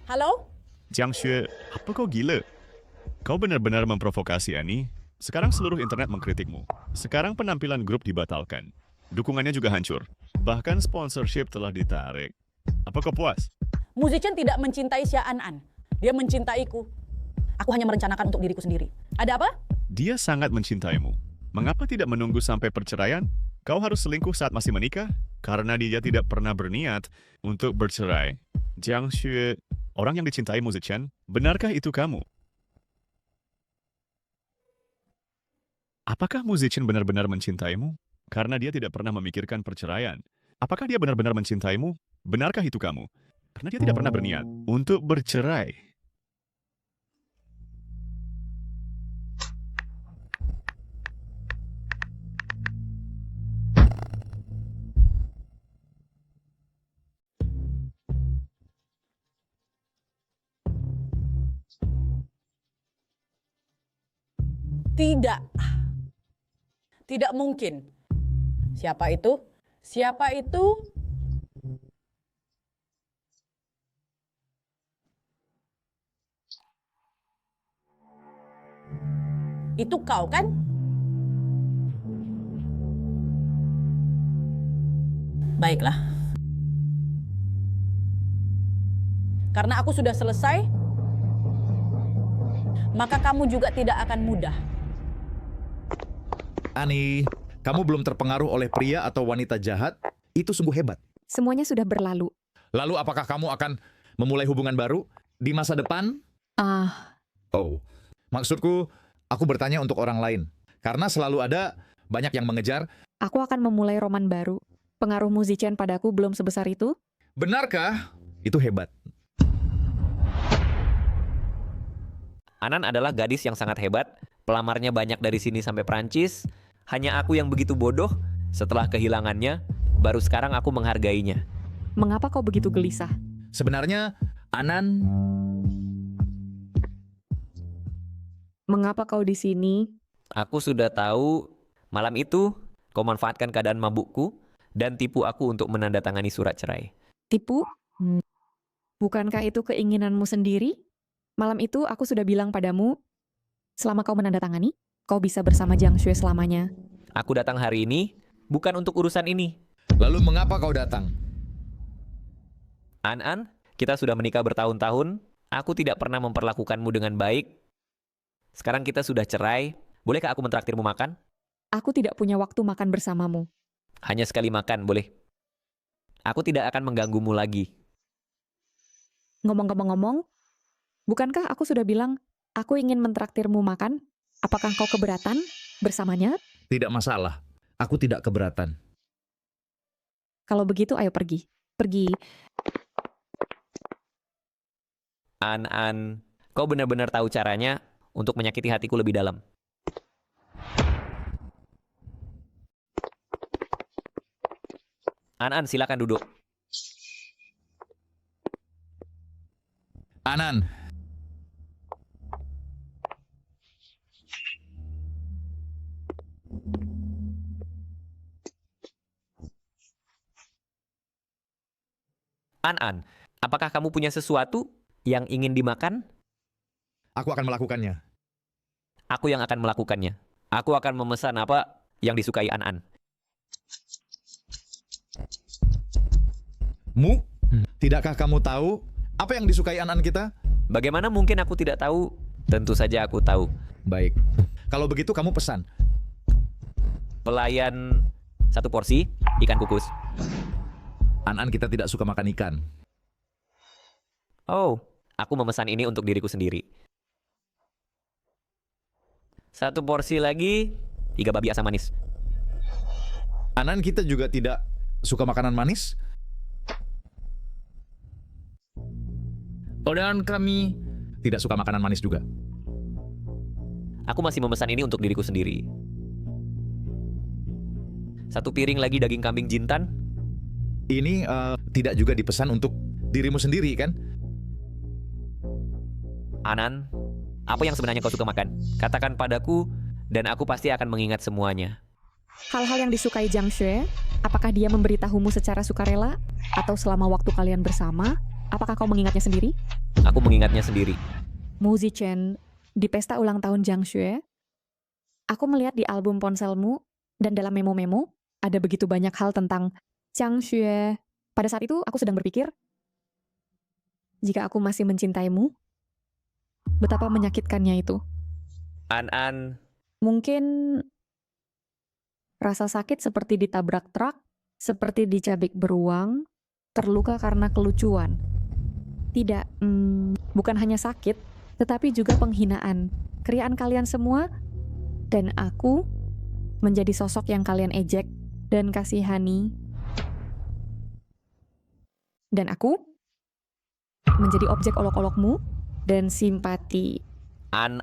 Halo? Jiang Xue, apa kau gila? Kau benar-benar memprovokasi Annie. Sekarang seluruh internet mengkritikmu. Sekarang penampilan grup dibatalkan. Dukungannya juga hancur. Bahkan sponsorship telah ditarik. Apa kau puas? Mu Zichen tidak mencintai Xia An. Dia mencintaiku. Aku hanya merencanakan untuk diriku sendiri. Ada apa? Dia sangat mencintaimu. Mengapa tidak menunggu sampai perceraian? Kau harus selingkuh saat masih menikah? Karena dia tidak pernah berniat untuk bercerai. Jiang Xue, orang yang dicintai Mu Zichen, benarkah itu kamu? Apakah Mu Zichen benar-benar mencintaimu? Karena dia tidak pernah memikirkan perceraian. Apakah dia benar-benar mencintaimu? Benarkah itu kamu? Karena dia tidak pernah berniat untuk bercerai. Tidak. Tidak mungkin. Siapa itu? Siapa itu? Itu kau kan? Baiklah. Karena aku sudah selesai, maka kamu juga tidak akan mudah. Annie, kamu belum terpengaruh oleh pria atau wanita jahat? Itu sungguh hebat. Semuanya sudah berlalu. Lalu apakah kamu akan memulai hubungan baru di masa depan? Oh, maksudku, aku bertanya untuk orang lain. Karena selalu ada banyak yang mengejar. Aku akan memulai roman baru. Pengaruh Mu Zichen padaku belum sebesar itu. Benarkah? Itu hebat. Anan adalah gadis yang sangat hebat. Pelamarnya banyak dari sini sampai Prancis. Hanya aku yang begitu bodoh. Setelah kehilangannya, baru sekarang aku menghargainya. Mengapa kau begitu gelisah? Sebenarnya, Anan... Mengapa kau di sini? Aku sudah tahu malam itu kau manfaatkan keadaan mabukku dan tipu aku untuk menandatangani surat cerai. Tipu? Bukankah itu keinginanmu sendiri? Malam itu aku sudah bilang padamu, selama kau menandatangani, kau bisa bersama Jiang Xue selamanya. Aku datang hari ini bukan untuk urusan ini. Lalu mengapa kau datang? An, kita sudah menikah bertahun-tahun. Aku tidak pernah memperlakukanmu dengan baik. Sekarang kita sudah cerai. Bolehkah aku mentraktirmu makan? aku tidak punya waktu makan bersamamu. Hanya sekali makan, boleh? Aku tidak akan mengganggumu lagi. Ngomong-ngomong, bukankah aku sudah bilang aku ingin mentraktirmu makan? Apakah kau keberatan bersamanya? Tidak masalah. Aku tidak keberatan. Kalau begitu, ayo pergi. Pergi. An, kau benar-benar tahu caranya untuk menyakiti hatiku lebih dalam. An, silakan duduk. Anan, An, apakah kamu punya sesuatu yang ingin dimakan? aku akan melakukannya. Aku yang akan melakukannya. Aku akan memesan apa yang disukai An. Mu, tidakkah kamu tahu apa yang disukai Anan kita? Bagaimana mungkin aku tidak tahu? Tentu saja aku tahu. Baik. Kalau begitu kamu pesan. Pelayan 1 porsi ikan kukus. Anan kita tidak suka makan ikan. Oh, aku memesan ini untuk diriku sendiri. 1 porsi lagi 3 babi asam manis. Anan kita juga tidak suka makanan manis. Dan kami tidak suka makanan manis juga. Aku masih memesan ini untuk diriku sendiri. 1 piring lagi daging kambing jintan. Ini tidak juga dipesan untuk dirimu sendiri, kan? Anan, apa yang sebenarnya kau suka makan? Katakan padaku, dan aku pasti akan mengingat semuanya. Hal-hal yang disukai Jiang Xue, apakah dia memberitahumu secara sukarela? Atau selama waktu kalian bersama, apakah kau mengingatnya sendiri? Aku mengingatnya sendiri. Mu Zichen, di pesta ulang tahun Jiang Xue, aku melihat di album ponselmu dan dalam memo-memo ada begitu banyak hal tentang Jiang Xue. Pada saat itu aku sedang berpikir, jika aku masih mencintaimu, betapa menyakitkannya itu. An, Mungkin rasa sakit seperti ditabrak truk, seperti dicabik beruang, terluka karena kelucuan. Tidak, bukan hanya sakit, tetapi juga penghinaan. Kriaan kalian semua, dan aku menjadi sosok yang kalian ejek dan kasihani. Dan aku menjadi objek olok-olokmu dan simpati. An.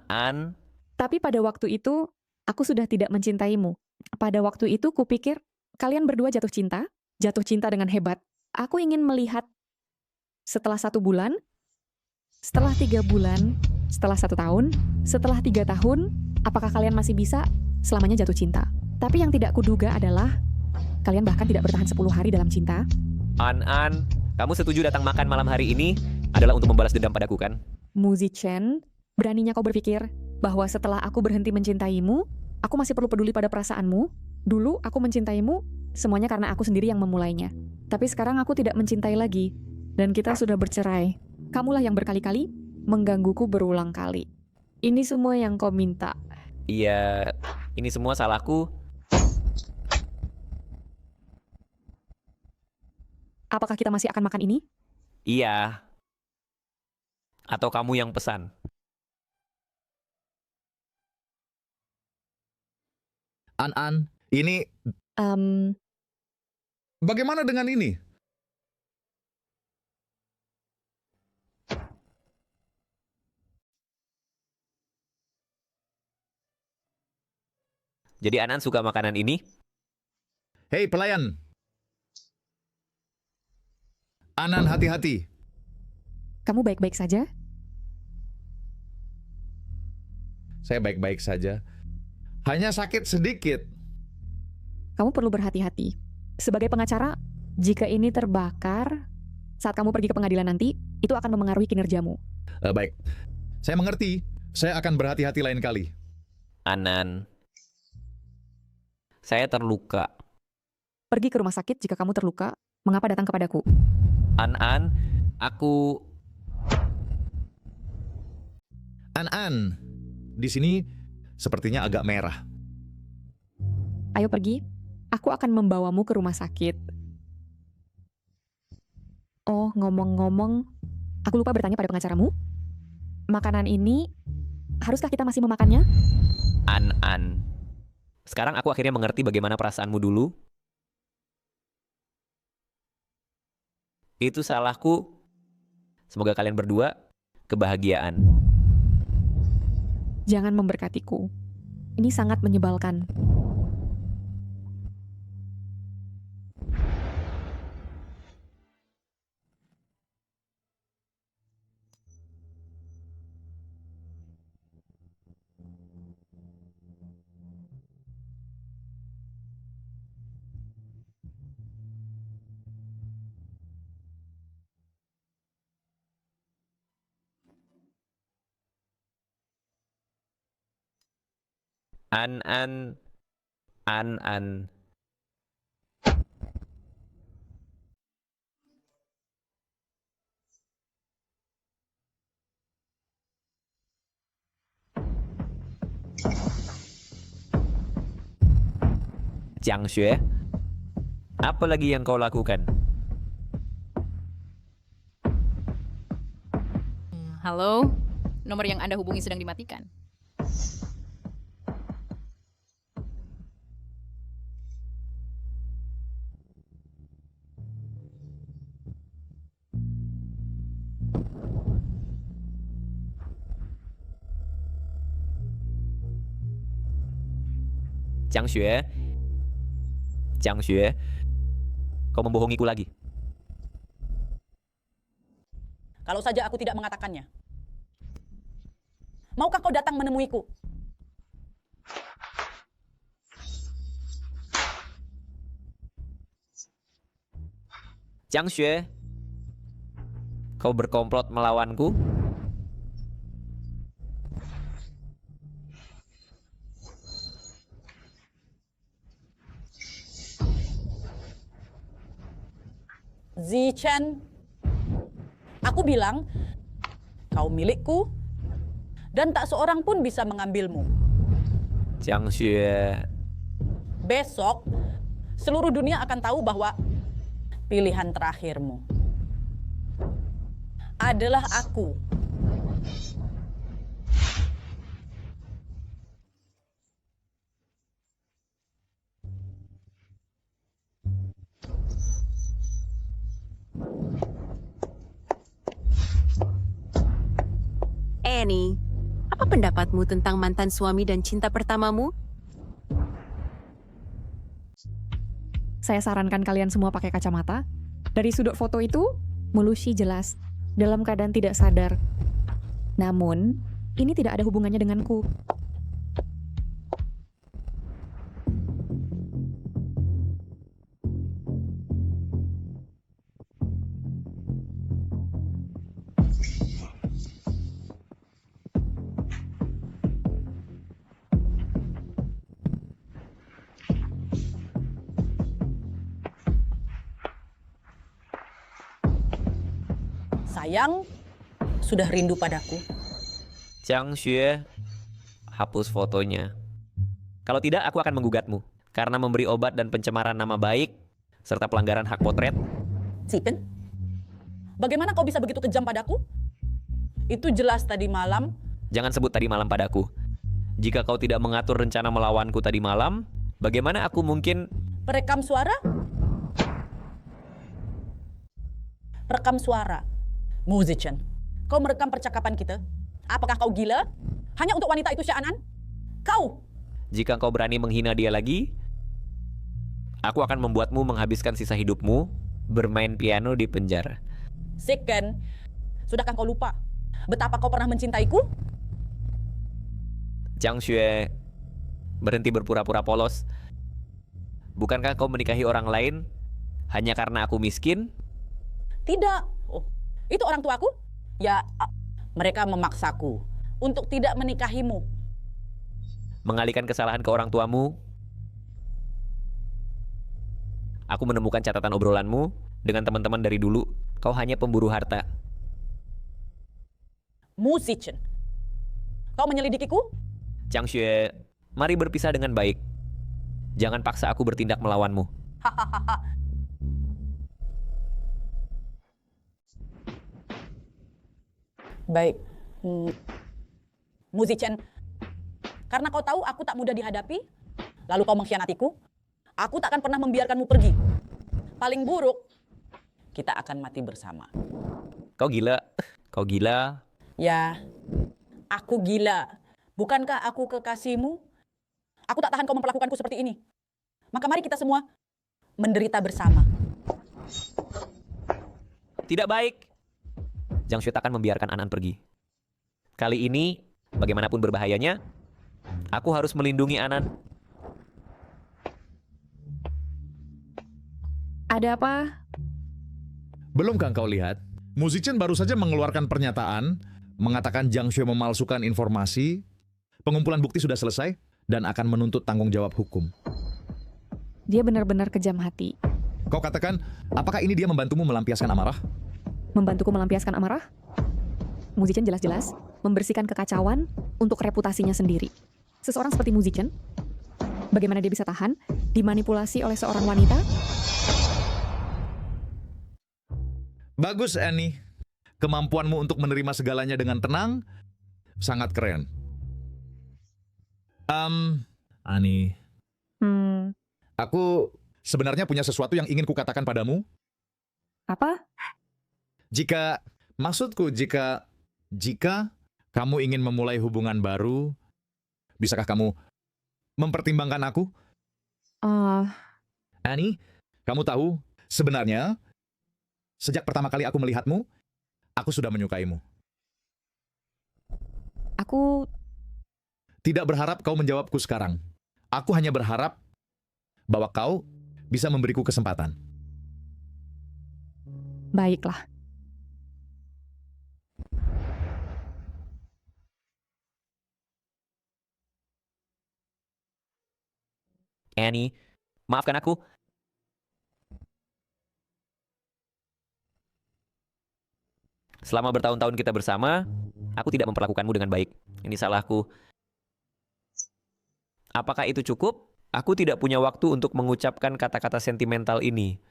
Tapi pada waktu itu, aku sudah tidak mencintaimu. Pada waktu itu kupikir, kalian berdua jatuh cinta dengan hebat. Aku ingin melihat setelah 1 bulan, setelah 3 bulan, setelah 1 tahun, setelah 3 tahun, apakah kalian masih bisa selamanya jatuh cinta. Tapi yang tidak kuduga adalah, kalian bahkan tidak bertahan 10 hari dalam cinta. An, kamu setuju datang makan malam hari ini adalah untuk membalas dendam padaku, kan? Mu Zichen, beraninya kau berpikir bahwa setelah aku berhenti mencintaimu, aku masih perlu peduli pada perasaanmu? Dulu aku mencintaimu, semuanya karena aku sendiri yang memulainya. Tapi sekarang aku tidak mencintai lagi, dan kita sudah bercerai. Kamulah yang berkali-kali menggangguku berulang kali. Ini semua yang kau minta. Iya, ini semua salahku. Apakah kita masih akan makan ini? Iya. Atau kamu yang pesan? An, ini... Bagaimana dengan ini? Jadi Anan suka makanan ini? Hei pelayan. Anan, hati-hati. Kamu baik-baik saja? Saya baik-baik saja. Hanya sakit sedikit. Kamu perlu berhati-hati. Sebagai pengacara, jika ini terbakar, saat kamu pergi ke pengadilan nanti, itu akan memengaruhi kinerjamu. Baik, saya mengerti. Saya akan berhati-hati lain kali. Anan, saya terluka. Pergi ke rumah sakit jika kamu terluka. Mengapa datang kepadaku? An, aku... An, di sini sepertinya agak merah. Ayo pergi. Aku akan membawamu ke rumah sakit. Oh, ngomong-ngomong, aku lupa bertanya pada pengacaramu. Makanan ini, haruskah kita masih memakannya? An. Sekarang aku akhirnya mengerti bagaimana perasaanmu dulu. Itu salahku. Semoga kalian berdua kebahagiaan. Jangan memberkatiku. Ini sangat menyebalkan. An. Jiang Xue, apa lagi yang kau lakukan? Halo, nomor yang Anda hubungi sedang dimatikan. Jiang Xue, kau membohongiku lagi. Kalau saja aku tidak mengatakannya. Maukah kau datang menemuiku? Jiang Xue, kau berkomplot melawanku? Zichen, aku bilang kau milikku dan tak seorang pun bisa mengambilmu. Jiang Xue, Besok seluruh dunia akan tahu bahwa pilihan terakhirmu adalah aku. Annie, apa pendapatmu tentang mantan suami dan cinta pertamamu? Saya sarankan kalian semua pakai kacamata. Dari sudut foto itu, Mulushi jelas dalam keadaan tidak sadar. Namun, ini tidak ada hubungannya denganku. Sayang, sudah rindu padaku. Jiang Xue, hapus fotonya. Kalau tidak, aku akan menggugatmu karena memberi obat dan pencemaran nama baik serta pelanggaran hak potret. Zichen, bagaimana kau bisa begitu kejam padaku? Itu jelas tadi malam. Jangan sebut tadi malam padaku. Jika kau tidak mengatur rencana melawanku tadi malam, bagaimana aku mungkin... Perekam suara? Rekam suara. Zichen, kau merekam percakapan kita. Apakah kau gila? Hanya untuk wanita itu Sya'anan? Kau! Jika kau berani menghina dia lagi, aku akan membuatmu menghabiskan sisa hidupmu bermain piano di penjara. Zichen, sudahkah kau lupa betapa kau pernah mencintaiku? Jiang Xue, berhenti berpura-pura polos. Bukankah kau menikahi orang lain hanya karena aku miskin? Tidak. Oh, itu orang tuaku? Ya, mereka memaksaku untuk tidak menikahimu. Mengalihkan kesalahan ke orang tuamu. Aku menemukan catatan obrolanmu dengan teman-teman dari dulu. Kau hanya pemburu harta. Zichen, kau menyelidikiku? Jiang Xue, mari berpisah dengan baik. Jangan paksa aku bertindak melawanmu. Baik. Muzicen, karena kau tahu aku tak mudah dihadapi, lalu kau mengkhianatiku, aku tak akan pernah membiarkanmu pergi. Paling buruk, kita akan mati bersama. Kau gila. Kau gila. Ya, aku gila. Bukankah aku kekasihmu? Aku tak tahan kau memperlakukanku seperti ini. Maka mari kita semua menderita bersama. Tidak baik. Jiang Xue tak akan membiarkan An pergi. Kali ini, bagaimanapun berbahayanya, aku harus melindungi Anan. Ada apa? Belum kan kau lihat? Muzicen baru saja mengeluarkan pernyataan, mengatakan Jiang Xue memalsukan informasi, pengumpulan bukti sudah selesai, dan akan menuntut tanggung jawab hukum. Dia benar-benar kejam hati. Kau katakan, apakah ini dia membantumu melampiaskan amarah? Membantuku melampiaskan amarah? Muzicen jelas-jelas membersihkan kekacauan untuk reputasinya sendiri. Seseorang seperti Muzicen, bagaimana dia bisa tahan dimanipulasi oleh seorang wanita? Bagus, Annie. Kemampuanmu untuk menerima segalanya dengan tenang sangat keren. Annie. Aku sebenarnya punya sesuatu yang ingin kukatakan padamu. Apa? Jika kamu ingin memulai hubungan baru, bisakah kamu mempertimbangkan aku? Annie, kamu tahu, sebenarnya sejak pertama kali aku melihatmu, aku sudah menyukaimu. Aku tidak berharap kau menjawabku sekarang. Aku hanya berharap bahwa kau bisa memberiku kesempatan. Baiklah. Annie, maafkan aku. Selama bertahun-tahun kita bersama, aku tidak memperlakukanmu dengan baik. Ini salahku. Apakah itu cukup? Aku tidak punya waktu untuk mengucapkan kata-kata sentimental ini.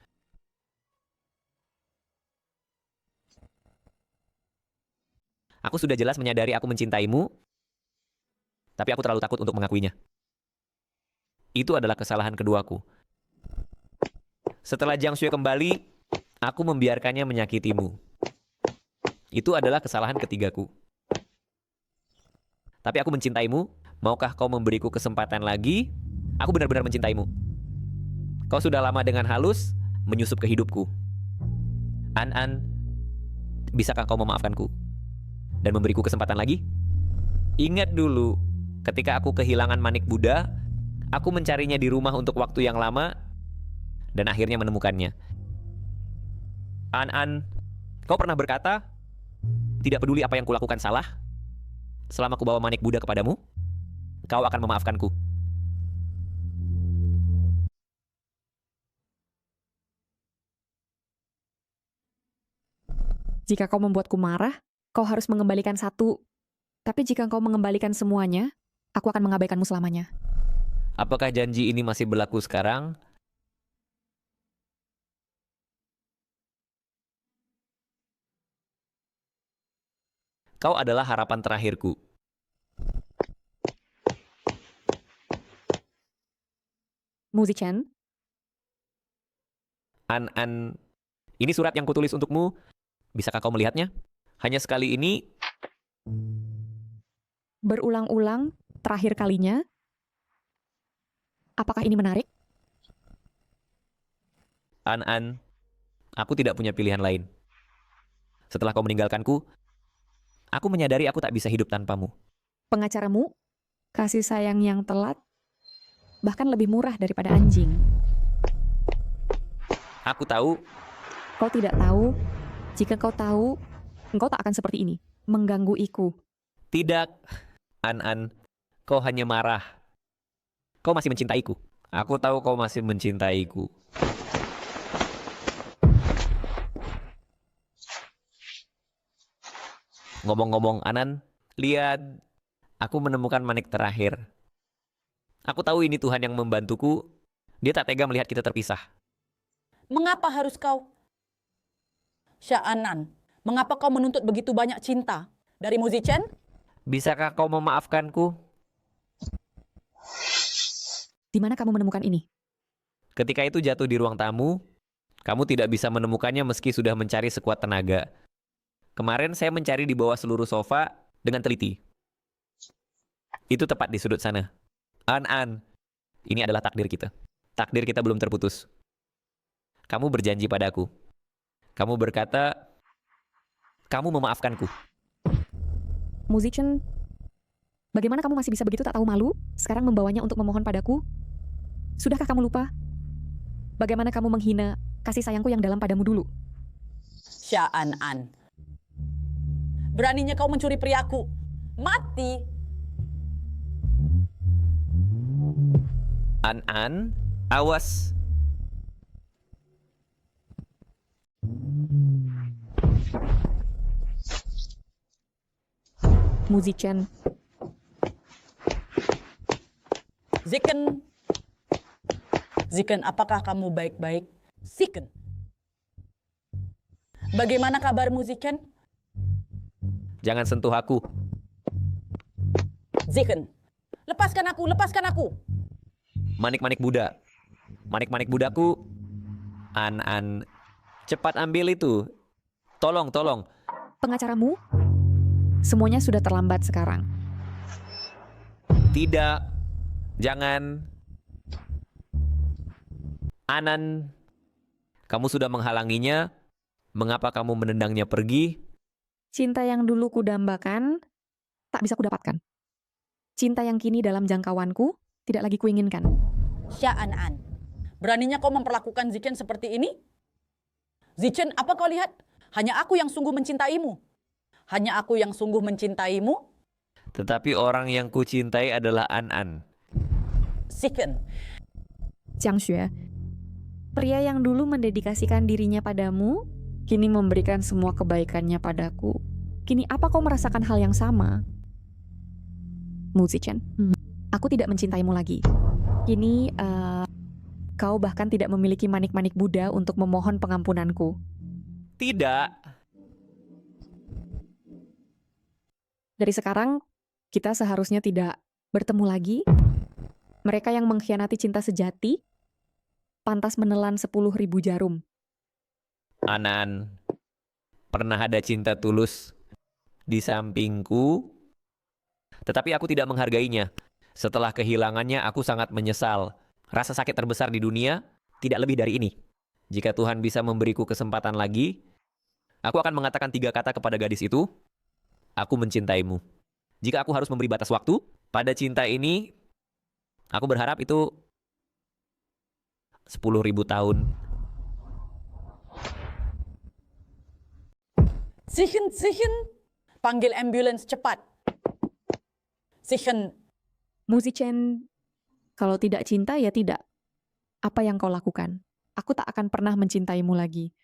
Aku sudah jelas menyadari aku mencintaimu, tapi aku terlalu takut untuk mengakuinya. Itu adalah kesalahan keduaku. Setelah Jiang Xue kembali, aku membiarkannya menyakitimu. Itu adalah kesalahan ketigaku. Tapi aku mencintaimu. Maukah kau memberiku kesempatan lagi? Aku benar-benar mencintaimu. Kau sudah lama dengan halus menyusup ke hidupku. An, bisakah kau memaafkanku? Dan memberiku kesempatan lagi? Ingat dulu, ketika aku kehilangan Manik Buddha, aku mencarinya di rumah untuk waktu yang lama, dan akhirnya menemukannya. An, kau pernah berkata, tidak peduli apa yang kulakukan salah, selama ku bawa Manik Buddha kepadamu, kau akan memaafkanku. Jika kau membuatku marah, kau harus mengembalikan satu. Tapi jika kau mengembalikan semuanya, aku akan mengabaikanmu selamanya. Apakah janji ini masih berlaku sekarang? Kau adalah harapan terakhirku. Muzicen? An, ini surat yang kutulis untukmu. Bisakah kau melihatnya? Hanya sekali ini. Berulang-ulang, terakhir kalinya. Apakah ini menarik? An, aku tidak punya pilihan lain. Setelah kau meninggalkanku, aku menyadari aku tak bisa hidup tanpamu. Pengacaramu, kasih sayang yang telat, bahkan lebih murah daripada anjing. Aku tahu. Kau tidak tahu. Jika kau tahu, engkau tak akan seperti ini, mengganggu iku. Tidak, An, kau hanya marah. Kau masih mencintaiku. Aku tahu kau masih mencintaiku. Ngomong-ngomong, Anan, lihat, aku menemukan manik terakhir. Aku tahu ini Tuhan yang membantuku. Dia tak tega melihat kita terpisah. Mengapa harus kau? Xia Anan, mengapa kau menuntut begitu banyak cinta dari Mu Zichen? Bisakah kau memaafkanku? Di mana kamu menemukan ini? Ketika itu jatuh di ruang tamu, kamu tidak bisa menemukannya meski sudah mencari sekuat tenaga. Kemarin saya mencari di bawah seluruh sofa dengan teliti. Itu tepat di sudut sana. An, ini adalah takdir kita. Takdir kita belum terputus. Kamu berjanji padaku. Kamu berkata, kamu memaafkanku. Mu Zichen, bagaimana kamu masih bisa begitu tak tahu malu? Sekarang membawanya untuk memohon padaku? Sudahkah kamu lupa? Bagaimana kamu menghina kasih sayangku yang dalam padamu dulu? Xia An. Beraninya kau mencuri priaku. Mati. An, awas. Mu Zichen. Zichen, apakah kamu baik-baik? Zichen. Bagaimana kabarmu, Zichen? Jangan sentuh aku. Zichen, lepaskan aku. Manik-manik Buddha. Manik-manik Buddhaku. An, cepat ambil itu. Tolong. Pengacaramu? Semuanya sudah terlambat sekarang. Tidak. Jangan. Anan, kamu sudah menghalanginya. Mengapa kamu menendangnya pergi? Cinta yang dulu kudambakan, tak bisa kudapatkan. Cinta yang kini dalam jangkauanku, tidak lagi kuinginkan. Xia An, beraninya kau memperlakukan Zichen seperti ini? Zichen, apa kau lihat? Hanya aku yang sungguh mencintaimu. Tetapi orang yang kucintai adalah An. Zichen. Jiang Xue, pria yang dulu mendedikasikan dirinya padamu, kini memberikan semua kebaikannya padaku. Kini apa kau merasakan hal yang sama? Mu Zichen, aku tidak mencintaimu lagi. Kini kau bahkan tidak memiliki manik-manik Buddha untuk memohon pengampunanku. Tidak. Dari sekarang, kita seharusnya tidak bertemu lagi. Mereka yang mengkhianati cinta sejati, pantas menelan 10.000 jarum. Anan, pernah ada cinta tulus di sampingku, tetapi aku tidak menghargainya. Setelah kehilangannya, aku sangat menyesal. Rasa sakit terbesar di dunia tidak lebih dari ini. Jika Tuhan bisa memberiku kesempatan lagi, aku akan mengatakan 3 kata kepada gadis itu, aku mencintaimu. Jika aku harus memberi batas waktu pada cinta ini, aku berharap itu 10.000 tahun. Zichen, panggil ambulans cepat. Zichen. Mu Zichen, kalau tidak cinta ya tidak. Apa yang kau lakukan? Aku tak akan pernah mencintaimu lagi.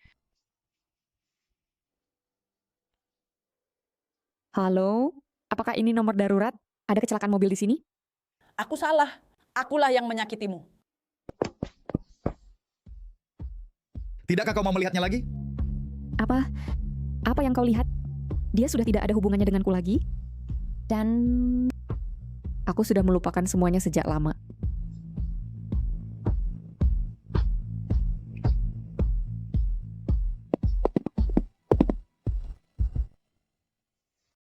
Halo, apakah ini nomor darurat? Ada kecelakaan mobil di sini? Aku salah. Akulah yang menyakitimu. Tidakkah kau mau melihatnya lagi? Apa? Apa yang kau lihat? Dia sudah tidak ada hubungannya denganku lagi. Dan aku sudah melupakan semuanya sejak lama.